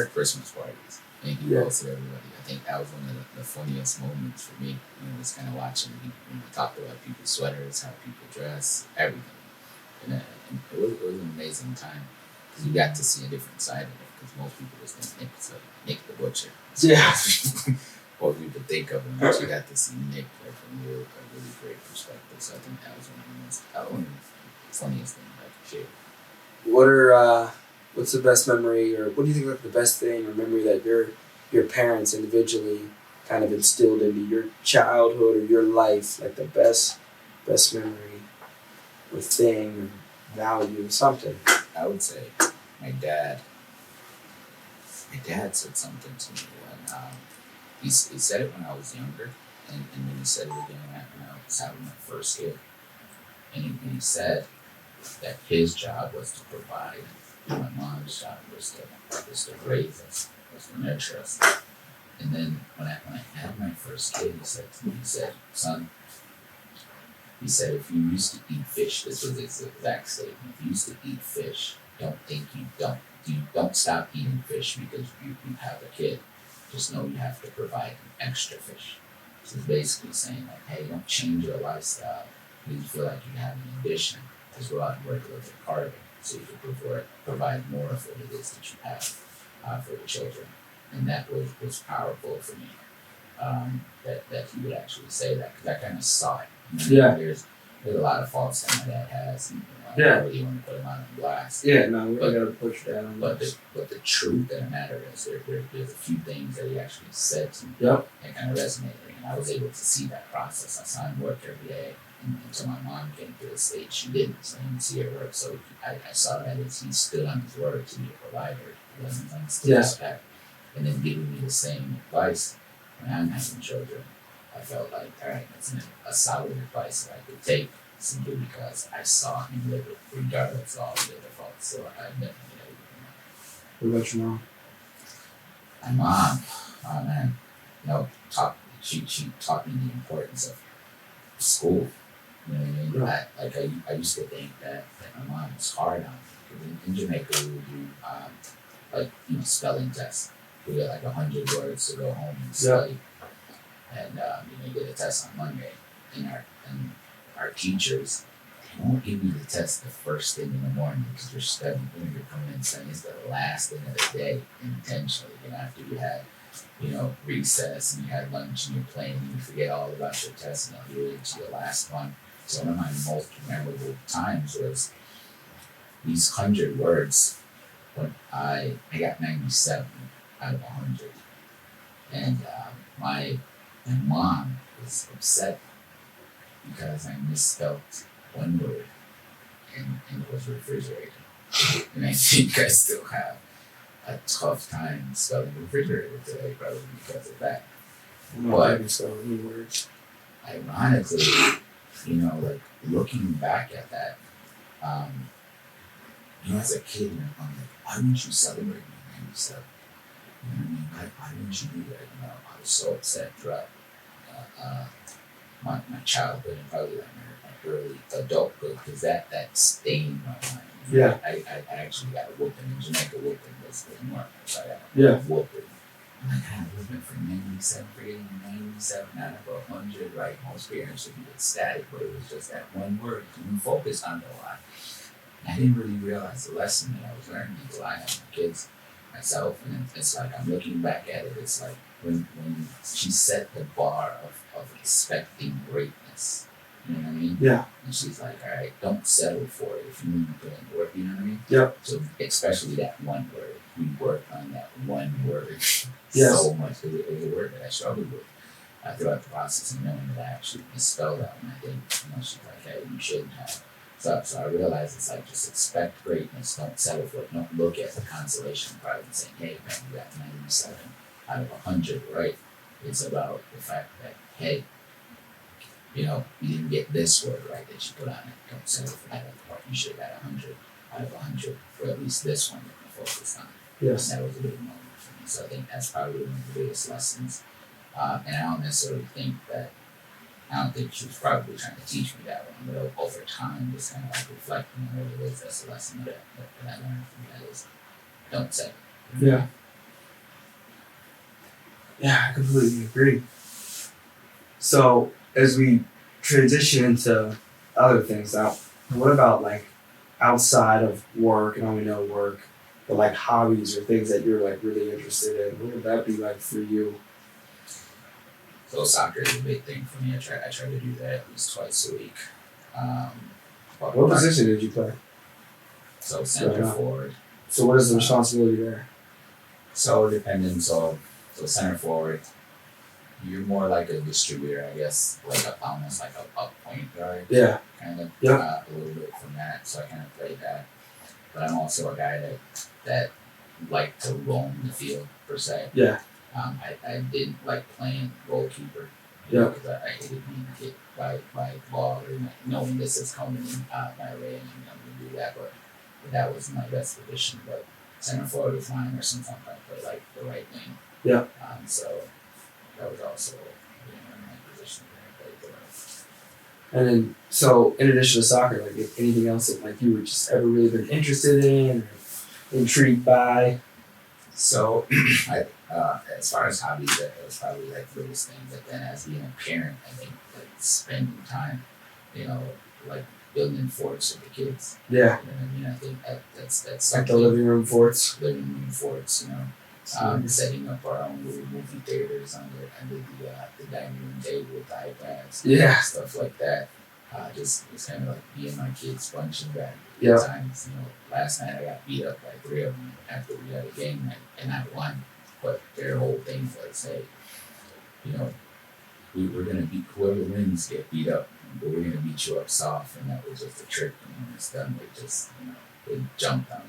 Christmas parties. And he roasted everybody. I think that was one of the funniest moments for me. You know, just kind of watching people, talk about people's sweaters, how people dress, everything. And it was an amazing time because you got to see a different side of it. Because most people just think Nick's like Nick the Butcher. So what people think of him, but you got to see Nick from a really great perspective. So I think that was one of the funniest things I could share. What's the best memory, or what do you think like the best thing or memory that your parents individually kind of instilled into your childhood or your life, like the best memory or thing or value, something? I would say my dad said something to me when he said it when I was younger, and then he said it again when I was having my first kid. And he said that his job was to provide, and my mom's job was to raise us, was to nurture us. And then when I had my first kid, he said to me, son, he said, if you used to eat fish, this was his exact statement, if you used to eat fish, don't stop eating fish because you have a kid. Just know you have to provide an extra fish. So it's basically saying like, hey, don't change your lifestyle because you feel like you have an ambition. Just go out and work a little bit harder so you can provide more of what it is that you have for your children. And that was powerful for me, that he would actually say that, because I kind of saw it. You know, there's a lot of faults that my dad has, and I don't really want to put him on blast. Yeah, no, we gotta push that on. But the truth of the matter is, there's a few things that he actually said to me Yep. that kind of resonated, and I was able to see that process. I saw him work every day, and until my mom came to the stage, she didn't, so I didn't see her work. So I saw that as he stood on his word to be a provider, he wasn't on his back, and then giving me the same advice when I'm having children. I felt like, all right, that's a solid advice that I could take simply because I saw him live it, regardless of all the other faults. So I definitely know. What about your mom? My mom, oh man, she taught me the importance of school. You know what I mean? I used to think that my mom was hard on me. Because in Jamaica we would do spelling tests. We get 100 words to go home and study. And you get a test on Monday, and our teachers, they won't give you the test the first thing in the morning because you're studying. You're coming in studying. It's the last thing of the day intentionally. After you had recess and you had lunch and you're playing, and you forget all about your test and you're into your last one. So one of my most memorable times was these 100 words when I got 97 out of 100, and my mom was upset because I misspelled one word and it was refrigerator. And I think I still have a tough time spelling refrigerator today, probably because of that. But so many words. Ironically, looking back at that, as a kid, I'm like, why wouldn't you celebrate me 97? You know what I mean? Why wouldn't you do that? I was so upset throughout my childhood and probably my early adulthood because that stained my mind. Yeah. I actually got a whooping in Jamaica. Whooping was more. So I got a whooping. I'm like, I got a whooping for 97, for getting 97 out of 100. Right? Most parents would be ecstatic, but it was just that one word. You focus on it a lot. I didn't really realize the lesson that I was learning until I had my kids myself, and it's like I'm looking back at it. It's like when she set the bar of expecting greatness. You know what I mean? Yeah. And she's like, all right, don't settle for it if you need to put in work. You know what I mean? Yep. So especially that one word, we worked on that one word Yes. so much. It was a word that I struggled with throughout the process, and knowing that I actually misspelled that one. I think she's like, hey, you shouldn't have. So I realized it's like just expect greatness, don't settle for it. Don't look at the consolation prize and saying, hey man, you got 97 out of 100, right? It's about the fact that, hey, you didn't get this word right that you put on it. Don't settle for that other part. You should have got 100 out of 100 for at least this one that you focused on. Yes. And that was a big moment for me. So I think that's probably one of the biggest lessons. And I don't necessarily think that I don't think she was probably trying to teach me that one, but over time, just kind of reflecting on what it is, that's the lesson that I learned from that is don't settle. Yeah. Yeah, I completely agree. So as we transition into other things now, what about outside of work, and I only know work, but hobbies or things that you're really interested in? What would that be like for you? So soccer is a big thing for me. I try to do that at least twice a week. What position did you play? So center forward. So what is the responsibility there? So depending, so center forward, you're more like a distributor, I guess, almost like a point guard. Yeah. Kind of. Yeah. A little bit from that, so I kind of played that. But I'm also a guy that liked to roam the field per se. Yeah. I didn't like playing goalkeeper. Because I hated being hit by the ball or knowing this is coming in my way and I'm going to do that. But that was my best position. But center forward was mine, or sometimes I play the right wing. Yeah. So that was also my position that I played the right. And then, so in addition to soccer, anything else that you were just ever really been interested in or intrigued by? So, as far as hobbies, that was probably the biggest thing. But then, as being a parent, I think spending time, building forts with the kids. Yeah. You know what I mean? I think that's the living room forts. Living room forts. Setting up our own little movie theaters under the dining room table with the iPads. Yeah. Stuff like that. just kind of like me and my kids punching back. Yeah. Times, last night I got beat up by 3 of them after we had a game night, and I won. But their whole thing was, hey, we're gonna beat whoever wins get beat up, but we're gonna beat you up soft, and that was just a trick. And when it's done, they jumped on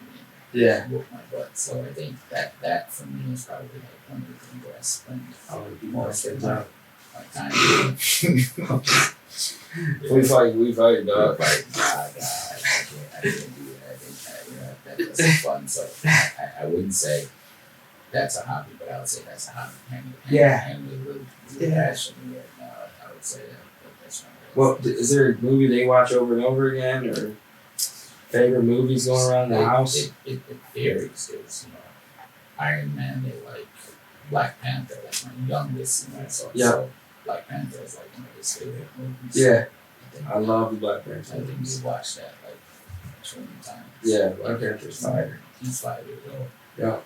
me and whooped my butt. So I think that for me is probably like one of the things where I spend most of my time doing. We fight, dog. I can't do it. I think that was fun. So I wouldn't say that's a hobby, but I would say that's a hobby. And with passion right now, I would say that's not. Well, is there a movie they watch over and over again, or favorite movies going around the house? It varies. There's Iron Man. They like Black Panther. Like my youngest, so Black Panther is like one of his favorite movies. Yeah, I love the Black Panther. I think we watched that like 20 times. Yeah, Black Panther's fire. He's 5 years old. Yeah.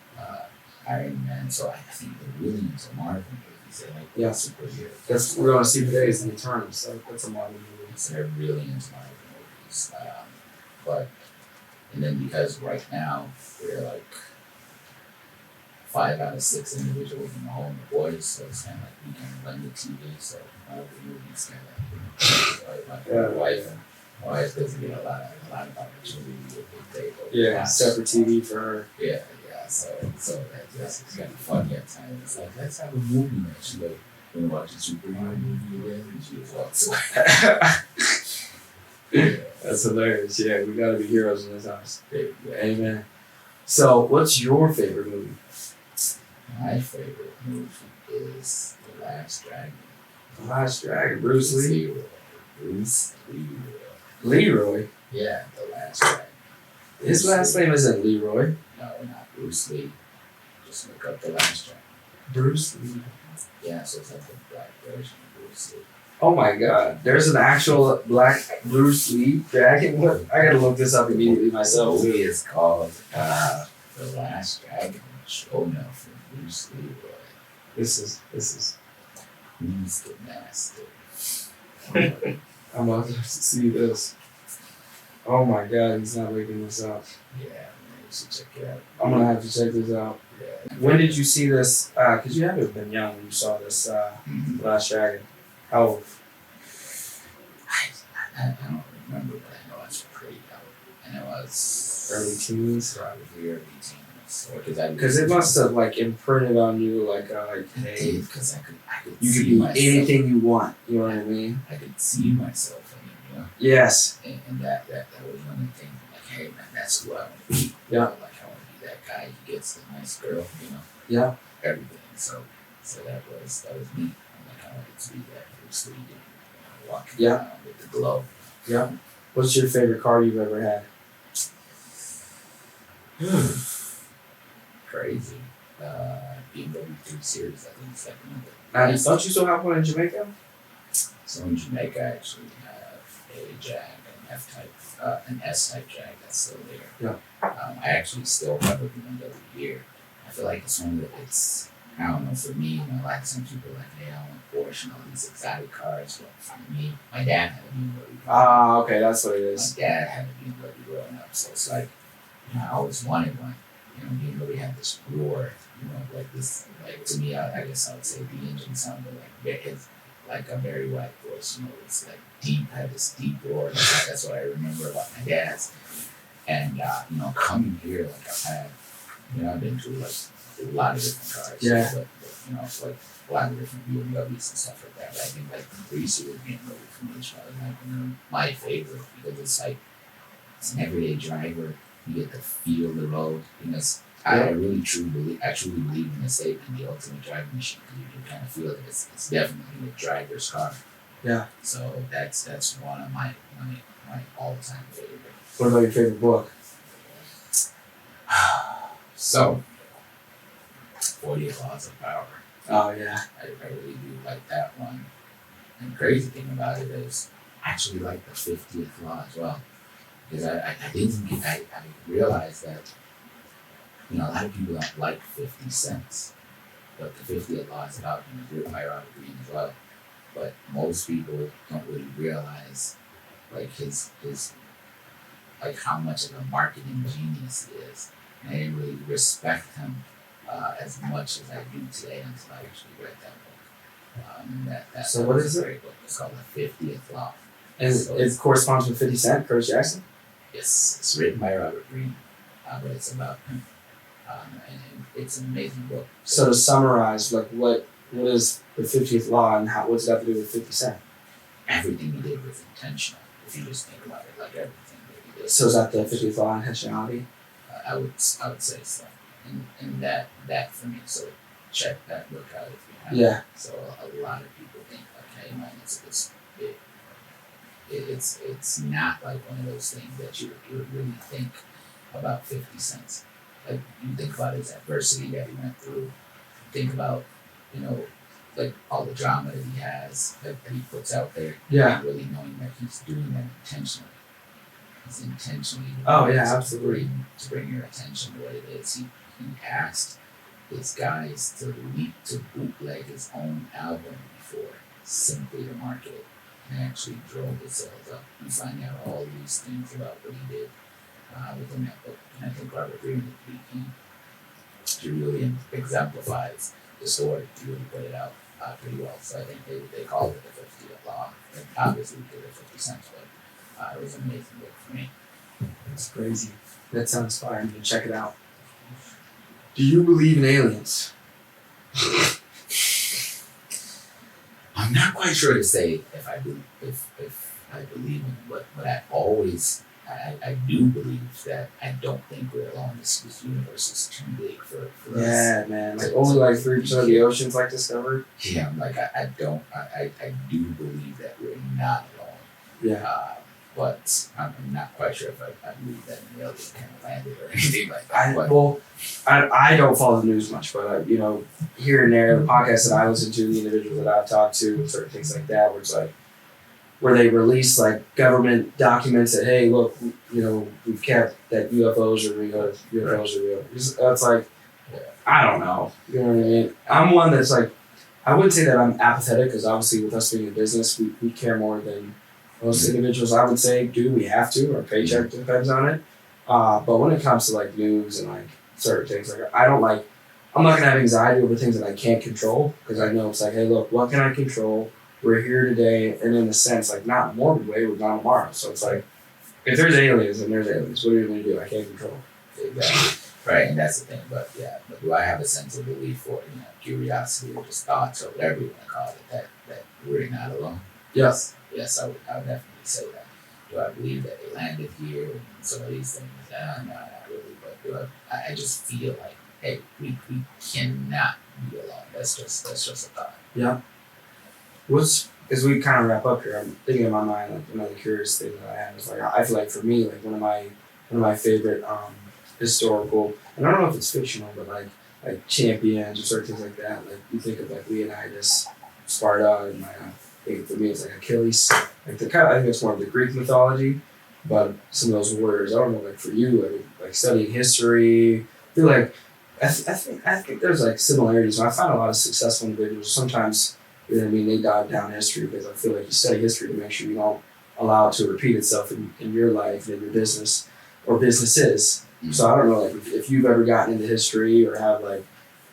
Iron Man. So I think they're really into Marvel movies. They like superheroes. That's what we're gonna see today is the Eternals. So that's a Marvel movie. So they're really into Marvel movies. And then because right now we're like 5 out of 6 individuals in the home are boys, so it's kind of like we can run the TV. So Marvel movies kind of my wife doesn't get a lot of opportunity with they go. Yeah, separate TV for her. Yeah. So that's kind of funny at times. It's like, let's have a movie night. She's like, we're watching superhero movie again, and she just walks away. That's hilarious. Yeah, we gotta be heroes in this house. Yeah. Amen. So, what's your favorite movie? My favorite movie is The Last Dragon. The Last Dragon. Bruce Lee. Bruce Leroy. Yeah, The Last Dragon. His last name isn't Leroy. No, not Bruce Lee. Just look up The Last Dragon. Bruce Lee. Yeah, so it's like the black version of Bruce Lee. Oh my God! There's an actual black Bruce Lee dragon. What? I gotta look this up immediately myself. The movie is called The Last Dragon. Show enough from Bruce Lee. This is. Who's the master? I'm about to see this. Oh my God! He's not making this up. Yeah, man, you should check it out. I'm gonna have to check this out. Yeah. When did you see this? Because you haven't been young when you saw this Last Dragon. How old? I don't remember, but I know I was pretty young. And it was Early teens. Probably early teens. Because it must have like imprinted on you, like hey, because I could you see could be myself. anything you want. You know what I mean? I could see myself in him, Yes. And that was one of the things. Like, hey man, that's who I want to be. Yeah. Like I want to be that guy who gets the nice girl. Yeah. Everything. So that was me. Like I wanted to be that Bruce Lee, walking around with the glow. Yeah. What's your favorite car you've ever had? Crazy. BMW 3 Series, I think, second. Don't you still have one in Jamaica? So in Jamaica, I actually have a Jag, an F-type, an S-type Jag that's still there. Yeah. I actually still have a BMW here. I feel like it's I don't know, for me, a lot of some people are like, hey, I want Porsche and all these exotic cars. But for me, my dad had a BMW. Okay, that's what it is. My dad had a BMW growing up, so it's like, I always wanted one. BMW had this roar, like this, like to me, I guess I would say the engine sounded like a very white voice, it's like deep, had this deep roar. That's what I remember about my dad's. And, coming here, like I've had, I've been through like a lot of different cars. Yeah. But like a lot of different BMWs and stuff like that. But I think like the 3 Series BMW for me is probably like my favorite because it's like, it's an everyday driver. You get to feel the road. I really truly believe in the statement, the ultimate driving machine, because you can kind of feel that it's definitely a driver's car. Yeah. So that's one of my all-time favorite. What about your favorite book? So, 48 Laws of Power. Oh yeah. I really do like that one. And the crazy thing about it is, I actually like the 50th law as well. Because I realized that, a lot of people don't like 50 cents. But the 50th law is about, by Robert Greene as well. But most people don't really realize like his like how much of a marketing genius he is. And I didn't really respect him as much as I do today until I actually read that book. So what is a it? great book. It's called The 50th Law. And So it corresponds with 50 Cent, Curtis Jackson? it's written by Robert Greene, but it's about him. And it's an amazing book. So to summarize, like what is the 50th Law and what's it have to do with 50 Cent? Everything he did was intentional. If you just think about it, like everything that he did. So is that the 50th Law, intentionality? I would say so. And that for me. So check that book out if you have. Yeah. So a lot of people think, okay, man, it's not like one of those things that you would really think about 50 cents. Like you think about his adversity that he went through. You think about, like all the drama that he has, that he puts out there. Yeah. Not really knowing that he's doing that intentionally. He's intentionally absolutely. to bring your attention to what it is. He asked his guys to bootleg his own album before, simply to market it, and actually drove his sales up. You find out all these things about what he did within that book. And I think Robert Greene he really exemplifies the story. He really put it out pretty well. So I think they called it the 50th Law. And obviously we did it 50 cents, but it was an amazing book for me. That's crazy. That sounds inspiring. You can check it out. Do you believe in aliens? I'm not quite sure to say if I believe in it, but I do believe that I don't think we're alone. This universe is too big for us. Yeah, man. Like only like 3% of the ocean's like discovered. Yeah, I'm like I do believe that we're not alone. Yeah. But I'm not quite sure if I believe that an alien kind of landed or anything like that. I don't follow the news much, but here and there, the podcasts that I listen to, the individuals that I've talked to, certain things like that, where it's like, where they release like government documents that, hey, look, we've kept that UFOs are real, UFOs are real. It's like, I don't know. You know what I mean? I'm one that's like, I wouldn't say that I'm apathetic, because obviously with us being in business, we care more than most individuals. I would say, we have to? Our paycheck depends on it. But when it comes to like news and like certain things, like I'm not gonna have anxiety over things that I can't control, because I know it's like, hey, look, what can I control? We're here today, and in a sense, like not in a morbid way, we're gone tomorrow. So it's like, if there's aliens, then there's aliens. What are you gonna do? I can't control. Exactly. Right, and that's the thing. But do I have a sense of belief or curiosity or just thoughts or whatever you want to call it that we're not alone? Yes. Yes, I would definitely say that. Do I believe that they landed here and some of these things? No, not really. But I just feel like, hey, we cannot be alone. That's just a thought. Yeah. As we kind of wrap up here, I'm thinking in my mind, like another curious thing that I have is like, I feel like for me, like one of my favorite historical, and I don't know if it's fictional, but like champions or certain things like that. Like you think of like Leonidas, Sparta, and I think for me it's like Achilles. Like I think it's more of the Greek mythology, but some of those warriors. I don't know, like for you, like studying history, I feel like I think there's like similarities. I find a lot of successful individuals sometimes. They dive down history, because I feel like you study history to make sure you don't allow it to repeat itself in your life and in your business or businesses. Mm-hmm. So I don't know, like if you've ever gotten into history or have like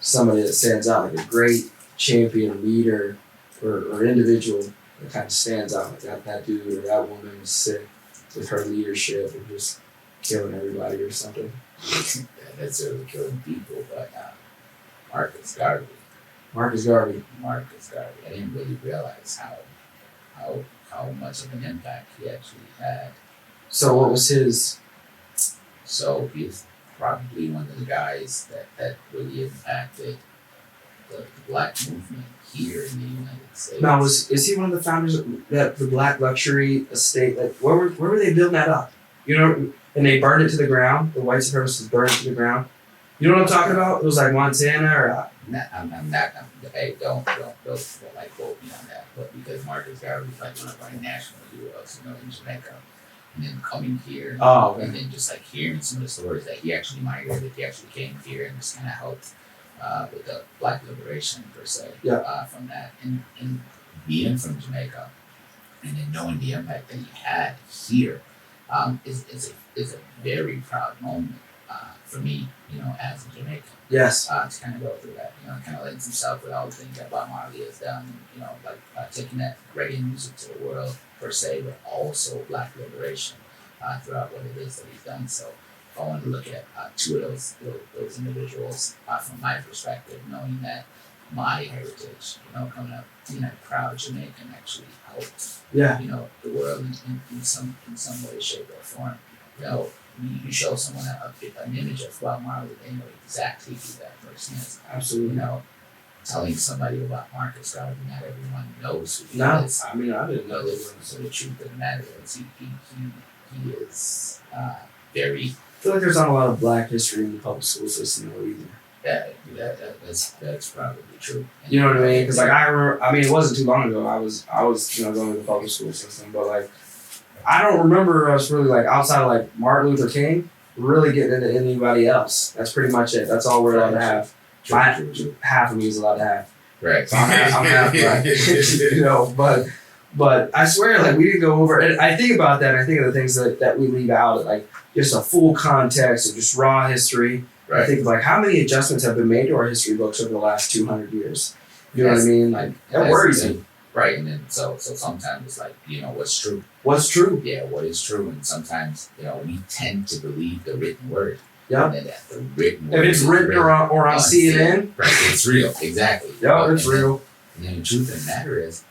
somebody that stands out, like a great champion, leader, or individual that kind of stands out, like that dude or that woman was sick with her leadership and just killing everybody or something. Not necessarily killing people, but Marcus Garvey. I didn't really realize how much of an impact he actually had. So what was his? So he's probably one of the guys that really impacted the black movement here in the United States. Now, is he one of the founders of the black luxury estate? Like where were they building that up? And they burned it to the ground. The white supremacists burned it to the ground. You know what I'm talking about? It was like Montana or. I'm not. Hey, don't like quote me on that. But because Marcus Garvey is like one of our national heroes, in Jamaica, and then coming here, and then just like hearing some of the stories that he actually migrated, he actually came here and just kind of helped with the black liberation per se. From that, and being from Jamaica, and then knowing the impact that he had here is a very proud moment for me, as a Jamaican. Yes. To kind of go through that, kind of lends himself with all the things that Bob Marley has done, like taking that reggae music to the world per se, but also Black liberation throughout what it is that he's done. So I want to look at two of those individuals from my perspective, knowing that my heritage, coming up being a proud Jamaican actually helped, the world in some way, shape, or form. You show someone an image of Bob Marley, they know exactly who that person is. Absolutely. Telling somebody about Marcus Garvey, not everyone knows who he is. I mean, I didn't know this. So the truth of the matter is, he is very. I feel like there's not a lot of Black history in the public school system either. That's probably true. And you know what I mean? Because like I remember, it wasn't too long ago. I was going to the public school system, but like I don't remember us really like outside of like Martin Luther King really getting into anybody else. That's pretty much it. That's all we're allowed to have. True. Half of me is allowed to have. Right. So I'm half Black. But I swear, like we didn't go over. And I think about that. And I think of the things that we leave out, like just a full context of just raw history. Right. I think like how many adjustments have been made to our history books over the last 200 years. You know what I mean? Like that worries me. Right, and then so sometimes it's like, what's true. What's true? Yeah, what is true, and sometimes we tend to believe the written word. Yeah. And that the written word. If it's written or on CNN. Right, it's real. Exactly. Yeah, it's real. And then the truth of the matter is,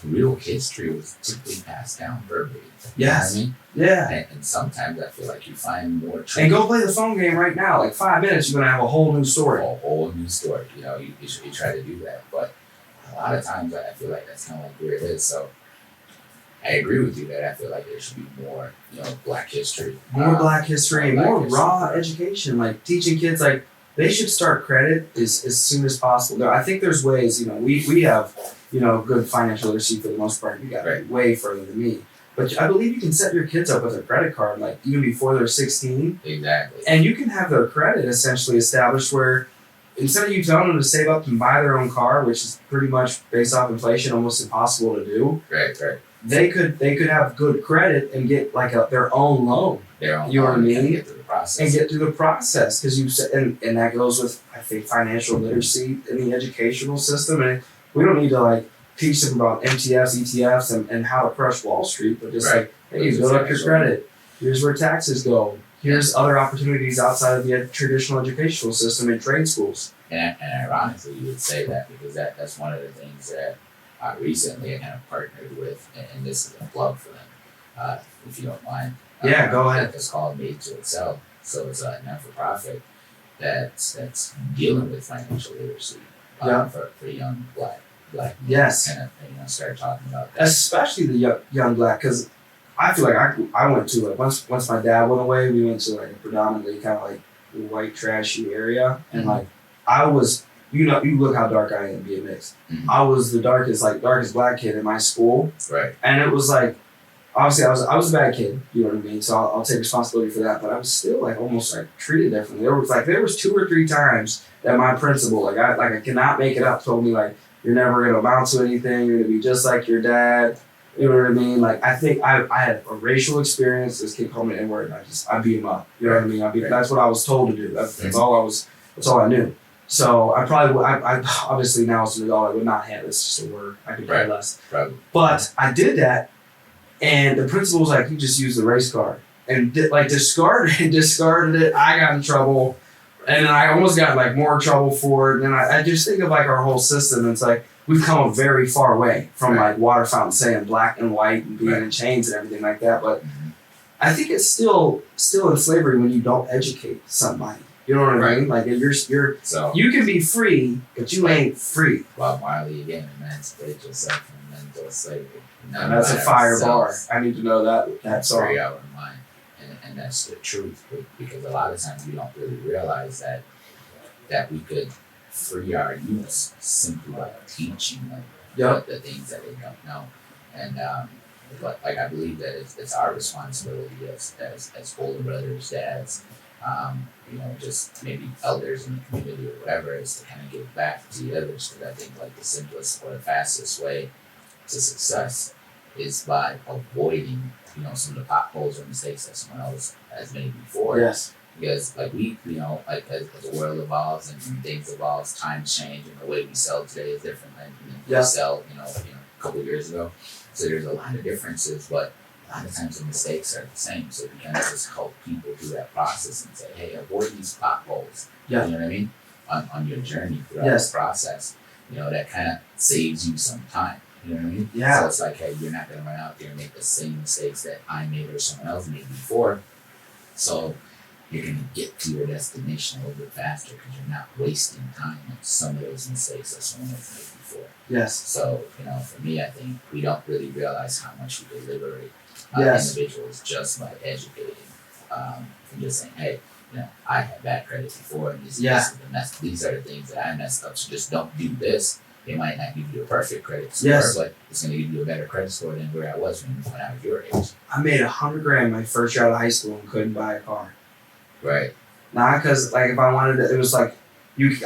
real history was typically passed down verbally. Yes. You know what I mean? Yeah. And sometimes I feel like you find more truth. And go play the phone game right now. Like 5 minutes, you're gonna have a whole new story. A whole new story. You try to do that, but a lot of times I feel like that's kind of like where it is. So I agree with you that I feel like there should be more, Black history. More Black history, more history. raw education. Like teaching kids, like they should start credit as soon as possible. I think there's ways, we have, good financial literacy for the most part. You got way further than me. But I believe you can set your kids up with a credit card, like even before they're 16. Exactly. And you can have their credit essentially established where instead of you telling them to save up and buy their own car, which is pretty much based off inflation, almost impossible to do. Right. They could have good credit and get like their own loan. You know what I mean? And get through the process. And get through the process because and that goes with I think financial literacy in the educational system. And we don't need to like teach them about MTFs, ETFs, and how to crush Wall Street, but just like hey, build up your credit. Here's where taxes go. Here's other opportunities outside of the traditional educational system in trade schools. And ironically, you would say that because that's one of the things that recently I kind of partnered with, and this is a plug for them, if you don't mind. Yeah, go ahead. It's called Made to Excel. So it's a not-for-profit that's dealing with financial literacy for young black men. Yes. Kind of start talking about that. Especially the young Black, because I feel like I went to like once my dad went away, we went to like a predominantly kind of like white trashy area, and like I was, you look how dark I am being mixed. Mm-hmm. I was the darkest Black kid in my school, right? And it was like, obviously I was a bad kid, you know what I mean. So I'll take responsibility for that, but I was still like almost like treated differently. There was 2 or 3 times that my principal I cannot make it up told me like you're never gonna amount to anything. You're gonna be just like your dad. You know what I mean? Like I think I had a racial experience. This kid called me an N-word, and I beat him up. You know what I mean? That's what I was told to do. That's all I knew. So I obviously now as an adult I would not have. It's just a word. I could care less. Right. But I did that, and the principal was like, "You just use the race card," and discarded it. I got in trouble, and then I almost got like more trouble for it. And I just think of like our whole system. And it's like we've come a very far way from like water fountain saying black and white and being in chains and everything like that. But I think it's still in slavery when you don't educate somebody. You know what I mean? Like you can be free, but you ain't free. Bob Marley again, emancipate yourself from mental slavery. And that's a fire bar. I need to know that song. Free our mind, and that's the truth. Because a lot of times we don't really realize that we could free our youth simply by teaching them the things that they don't know. And but like I believe that it's our responsibility as older brothers, dads, just maybe elders in the community or whatever, is to kind of give back to the others. Because I think like the simplest or the fastest way to success is by avoiding, some of the potholes or mistakes that someone else has made before. Yes. Because like like as the world evolves and things evolve, times change, and the way we sell today is different than we sell, a couple of years ago. So there's a lot of differences, but a lot of times the mistakes are the same. So we kind of just help people through that process and say, hey, avoid these potholes. Yeah. You know what I mean? On your journey throughout this process. That kind of saves you some time. You know what I mean? Yeah. So it's like, hey, you're not going to run out there and make the same mistakes that I made or someone else made before. So you're going to get to your destination a little bit faster because you're not wasting time on some of those mistakes that someone else made before. Yes. So, for me, I think we don't really realize how much we deliberate individuals just by educating and just saying, hey, I had bad credit before, and this is the these are the things that I messed up, so just don't do this. They might not give you a perfect credit score, but it's going to give you a better credit score than where I was when I was your age. I made $100,000 my first year out of high school and couldn't buy a car. Right. Not because, like, if I wanted to, it was like,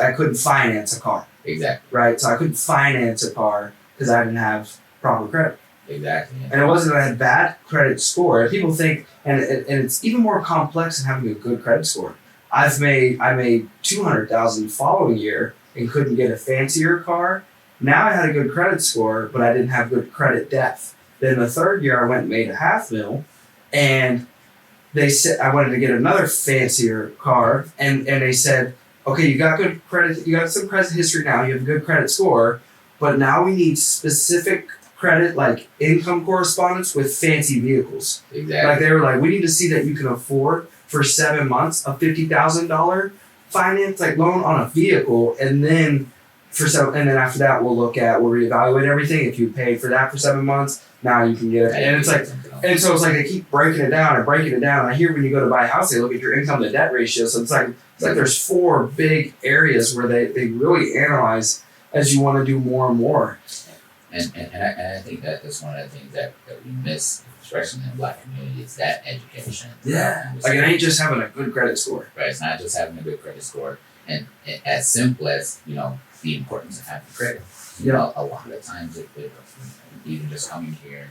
I couldn't finance a car. Exactly. Right? So I couldn't finance a car because I didn't have proper credit. Exactly. And it wasn't that I had bad credit score. People think, and it's even more complex than having a good credit score. I made $200,000 the following year and couldn't get a fancier car. Now I had a good credit score, but I didn't have good credit depth. Then the third year I went and made $500,000, and they said I wanted to get another fancier car, and they said, okay, you got good credit, you got some credit history now, you have a good credit score, but now we need specific credit, like income correspondence with fancy vehicles. Exactly. Like they were like, we need to see that you can afford for 7 months a $50,000 finance loan on a vehicle, and then after that we'll reevaluate everything. If you paid for that for 7 months, now you can get it. And it's like, and so it's like they keep breaking it down. And I hear when you go to buy a house, they look at your income to debt ratio. So it's like there's 4 big areas where they really analyze as you want to do more and more. And I think that is one of the things that we miss, especially in the Black community, is that education. Yeah. Like it ain't just having a good credit score. Right. It's not just having a good credit score. And as simple as, the importance of having credit. A lot of times, even just coming here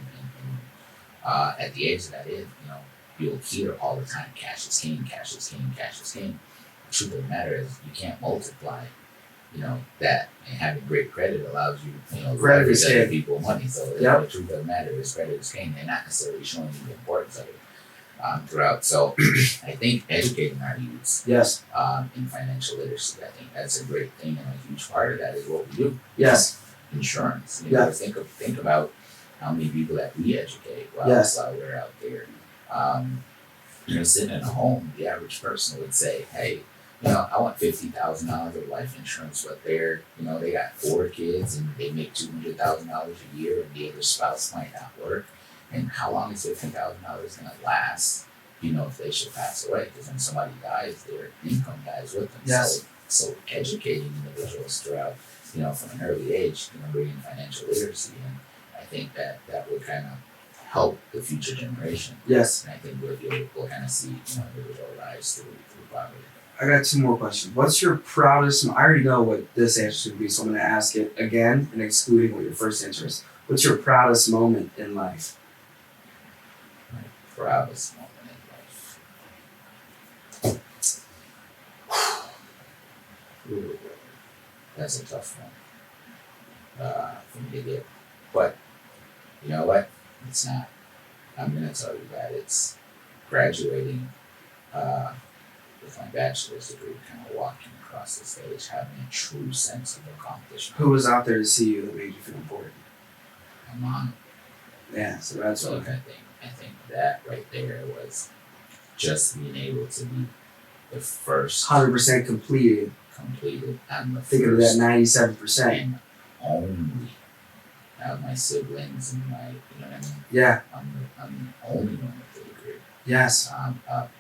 and at the age that is, you'll hear all the time, cash is king, cash is king, cash is king. The truth of the matter is you can't multiply, that, and having great credit allows you, to leverage other people's money. So the truth of the matter is credit is king. They're not necessarily showing you the importance of it throughout. So I think educating our youths in financial literacy, I think that's a great thing, and a huge part of that is what we do. Yes. Insurance. Think about how many people that we educate while we're out there. Sitting in a home, the average person would say, hey, I want $50,000 of life insurance, but they got 4 kids and they make $200,000 a year, and the other spouse might not work. And how long is $50,000 going to last? If they should pass away, because when somebody dies, their income dies with them. Yes. So educating individuals throughout, from an early age, bringing financial literacy, and I think that would kind of help the future generation. Yes. And I think we'll kind of see, individual rise through poverty. I got 2 more questions. What's your proudest? I already know what this answer should be, so I'm going to ask it again and excluding what your first answer is. What's your proudest moment in life? My proudest moment in life. Ooh, that's a tough one for me to get. But you know what? It's not. I'm going to tell you that it's graduating with my bachelor's degree, kind of walking across the stage, having a true sense of accomplishment. Who was out there to see you that made you feel important? My mom. Yeah, so that's what I think that right there was just being able to be the first 100% completed. I'm the Think of that 97%. And only out of my siblings and my, what I mean? Yeah. I'm the only one with the degree. Yes.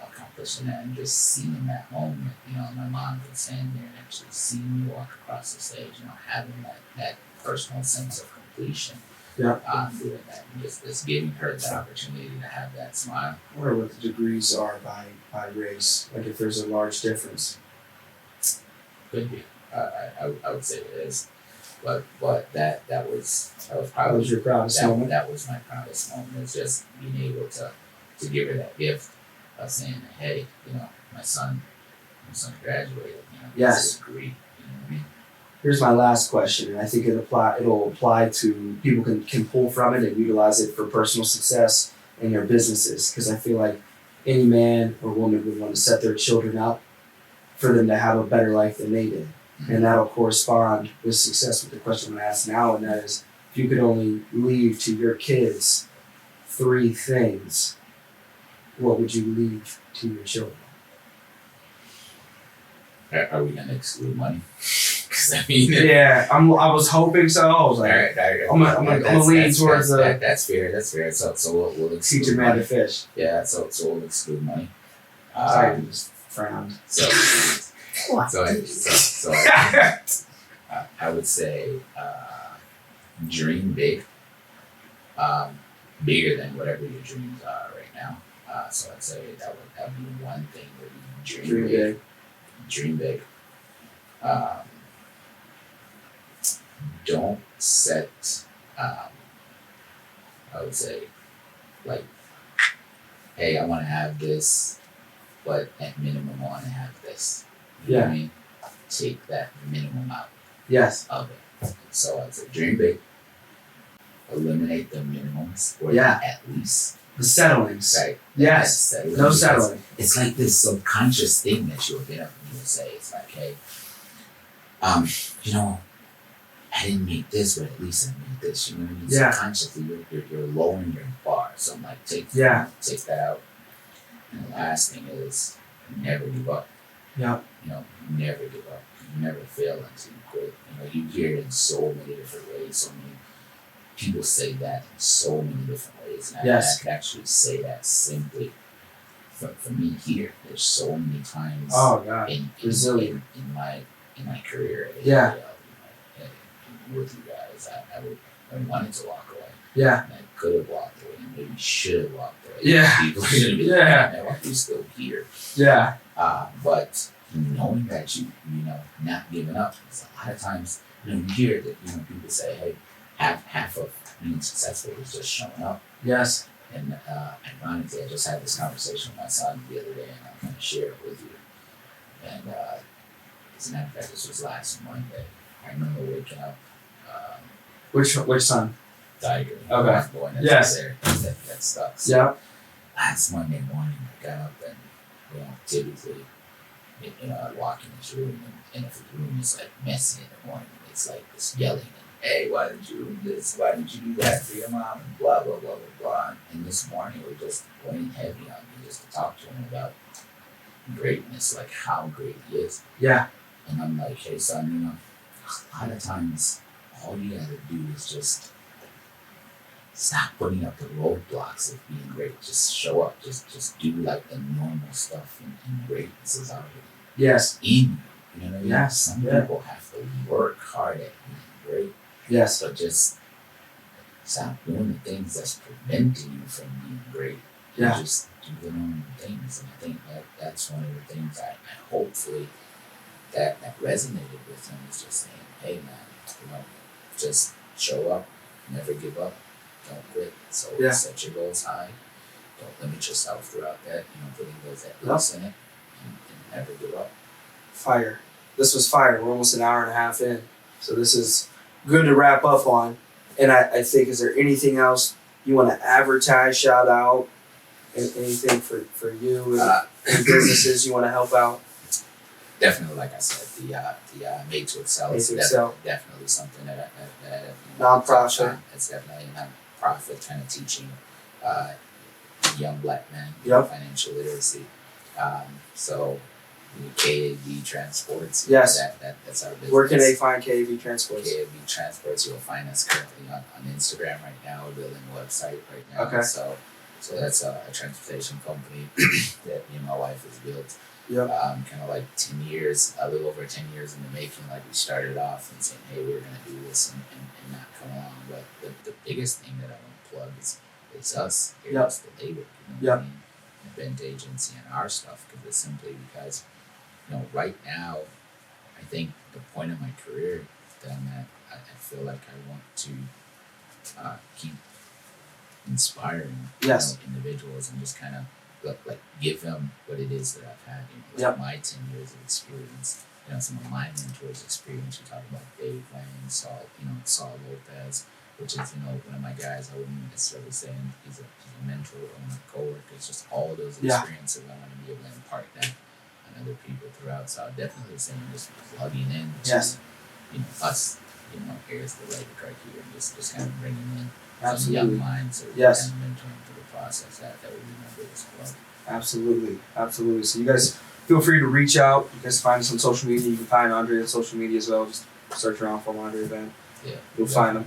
Accomplishing that and just seeing that moment, my mom could stand there and actually see me walk across the stage, having that personal sense of completion. Yeah. Doing that and just giving her the opportunity to have that smile. I wonder what the degrees are by race, like if there's a large difference. Could be. I would say it is. but that was That probably was your proudest moment. that was my proudest moment. Was just being able to give her that gift of saying, hey, my son graduated. Yes. This is great. You know what I mean? Here's my last question, and I think it'll apply to people can pull from it and utilize it for personal success in their businesses. Because I feel like any man or woman would want to set their children up for them to have a better life than they did. And that'll correspond with success with the question I'm going to ask now, and that is, if you could only leave to your kids 3 things, what would you leave to your children? Are we gonna exclude money? Because I mean, Yeah, I was hoping so. I was like, I'm gonna lean towards the that's fair. That's fair. So we'll exclude teach a man money. to fish. Yeah. So we'll exclude money. I just frowned. So I would say dream big, bigger than whatever your dreams are right now. So I'd say that would be one thing. Would be dream big. Dream big. Don't set. I would say, like, hey, I want to have this, but at minimum, I want to have this. You know what I mean? Take that minimum out Yes. of it. So I'd say dream big. Eliminate the minimums, or Yeah. at least. The settlings. Right. Yes. Settling. No Because settling. it's like this subconscious thing that you'll get up and you'll say, it's like, hey, I didn't make this, but at least I made this. You know what I mean? Yeah. Subconsciously, you're lowering your bar. So I'm like, take that out. And the last thing is never give up. Yeah. Never give up. You never fail until you quit. You hear it in so many different ways. So many people say that in so many different ways. And I could actually say that simply for me here. There's so many times resilient. in my career. Yeah. With you guys, I wanted to walk away. Yeah. And I could have walked away, and maybe should have walked away. Yeah. People are gonna be like, man, why are you still here? Yeah. But knowing that you not giving up. Because a lot of times, you hear that people say, hey, half of being successful is just showing up. Yes. And ironically, I just had this conversation with my son the other day, and I'm going to share it with you. And as a matter of fact, this was last Monday. I remember waking up. Which son? Tiger. Okay. Boy, that's Yes. there. That stuck. So Yeah. last Monday morning, I got up and typically, I'd walk in this room, and if the room is like messy in the morning, it's like this yelling and, hey, why did you do this? Why did you do that for your mom? And blah blah blah blah blah. And this morning, it was just weighing heavy on me just to talk to him about greatness, like how great he is. Yeah. And I'm like, hey son, a lot of times all you gotta do is just stop putting up the roadblocks of being great. Just show up. Just do like the normal stuff, and greatness is already Yes. in you. You know what I mean? Yes. Some people have to work hard at being great. Yes. But just stop doing the things that's preventing you from being great. Yeah. Just do the normal things. And I think that's one of the things I hopefully that resonated with him, is just saying, hey man, just show up, never give up, don't quit. So set your goals high, don't limit yourself throughout that, putting those at least in it, and never give up. Fire. This was fire. We're almost an hour and a half in. So this is good to wrap up on. And I think, is there anything else you want to advertise, shout out, anything for you and businesses you want to help out? Definitely, like I said, the Made to Excel is definitely something that non-profit. It's definitely a non-profit, kind of teaching young black men financial literacy. So KAV Transports. Yes. That's our business. Where can they find KAV Transports? KAV Transports. You'll find us currently on Instagram right now. We're building a website right now. Okay. So that's a transportation company that me and my wife has built. Yep. Kind of like 10 years, a little over 10 years in the making. Like, we started off and saying, hey, we're going to do this and not come along. But the biggest thing that I want to plug is us here at Dlabik. I mean? Event agency and our stuff, because it's simply because, right now, I think the point of my career that I'm at, I feel like I want to keep inspiring Yes. individuals and just kind of like give them what it is that I've had. Yep. My 10 years of experience. Some of my mentors' experience. You talk about Dave Lang, Saul Lopez, which is one of my guys. I wouldn't necessarily say he's a mentor or my coworker. It's just all of those experiences. I want to be able to impart that on other people throughout. So I'll definitely say just plugging in to us. Here's the Dlabik right here, and just kind of bringing in some young minds or kind of mentoring through the process. That would be my biggest plug. Absolutely. So you guys feel free to reach out. You guys find us on social media. You can find Andre on social media as well. Just search around for Andre Event. Yeah, you'll find him.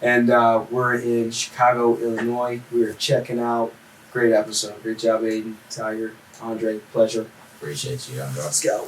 And we're in Chicago, Illinois. We are checking out. Great episode. Great job, Aiden, Tiger, Andre. Pleasure. Appreciate you, Andre. Let's go.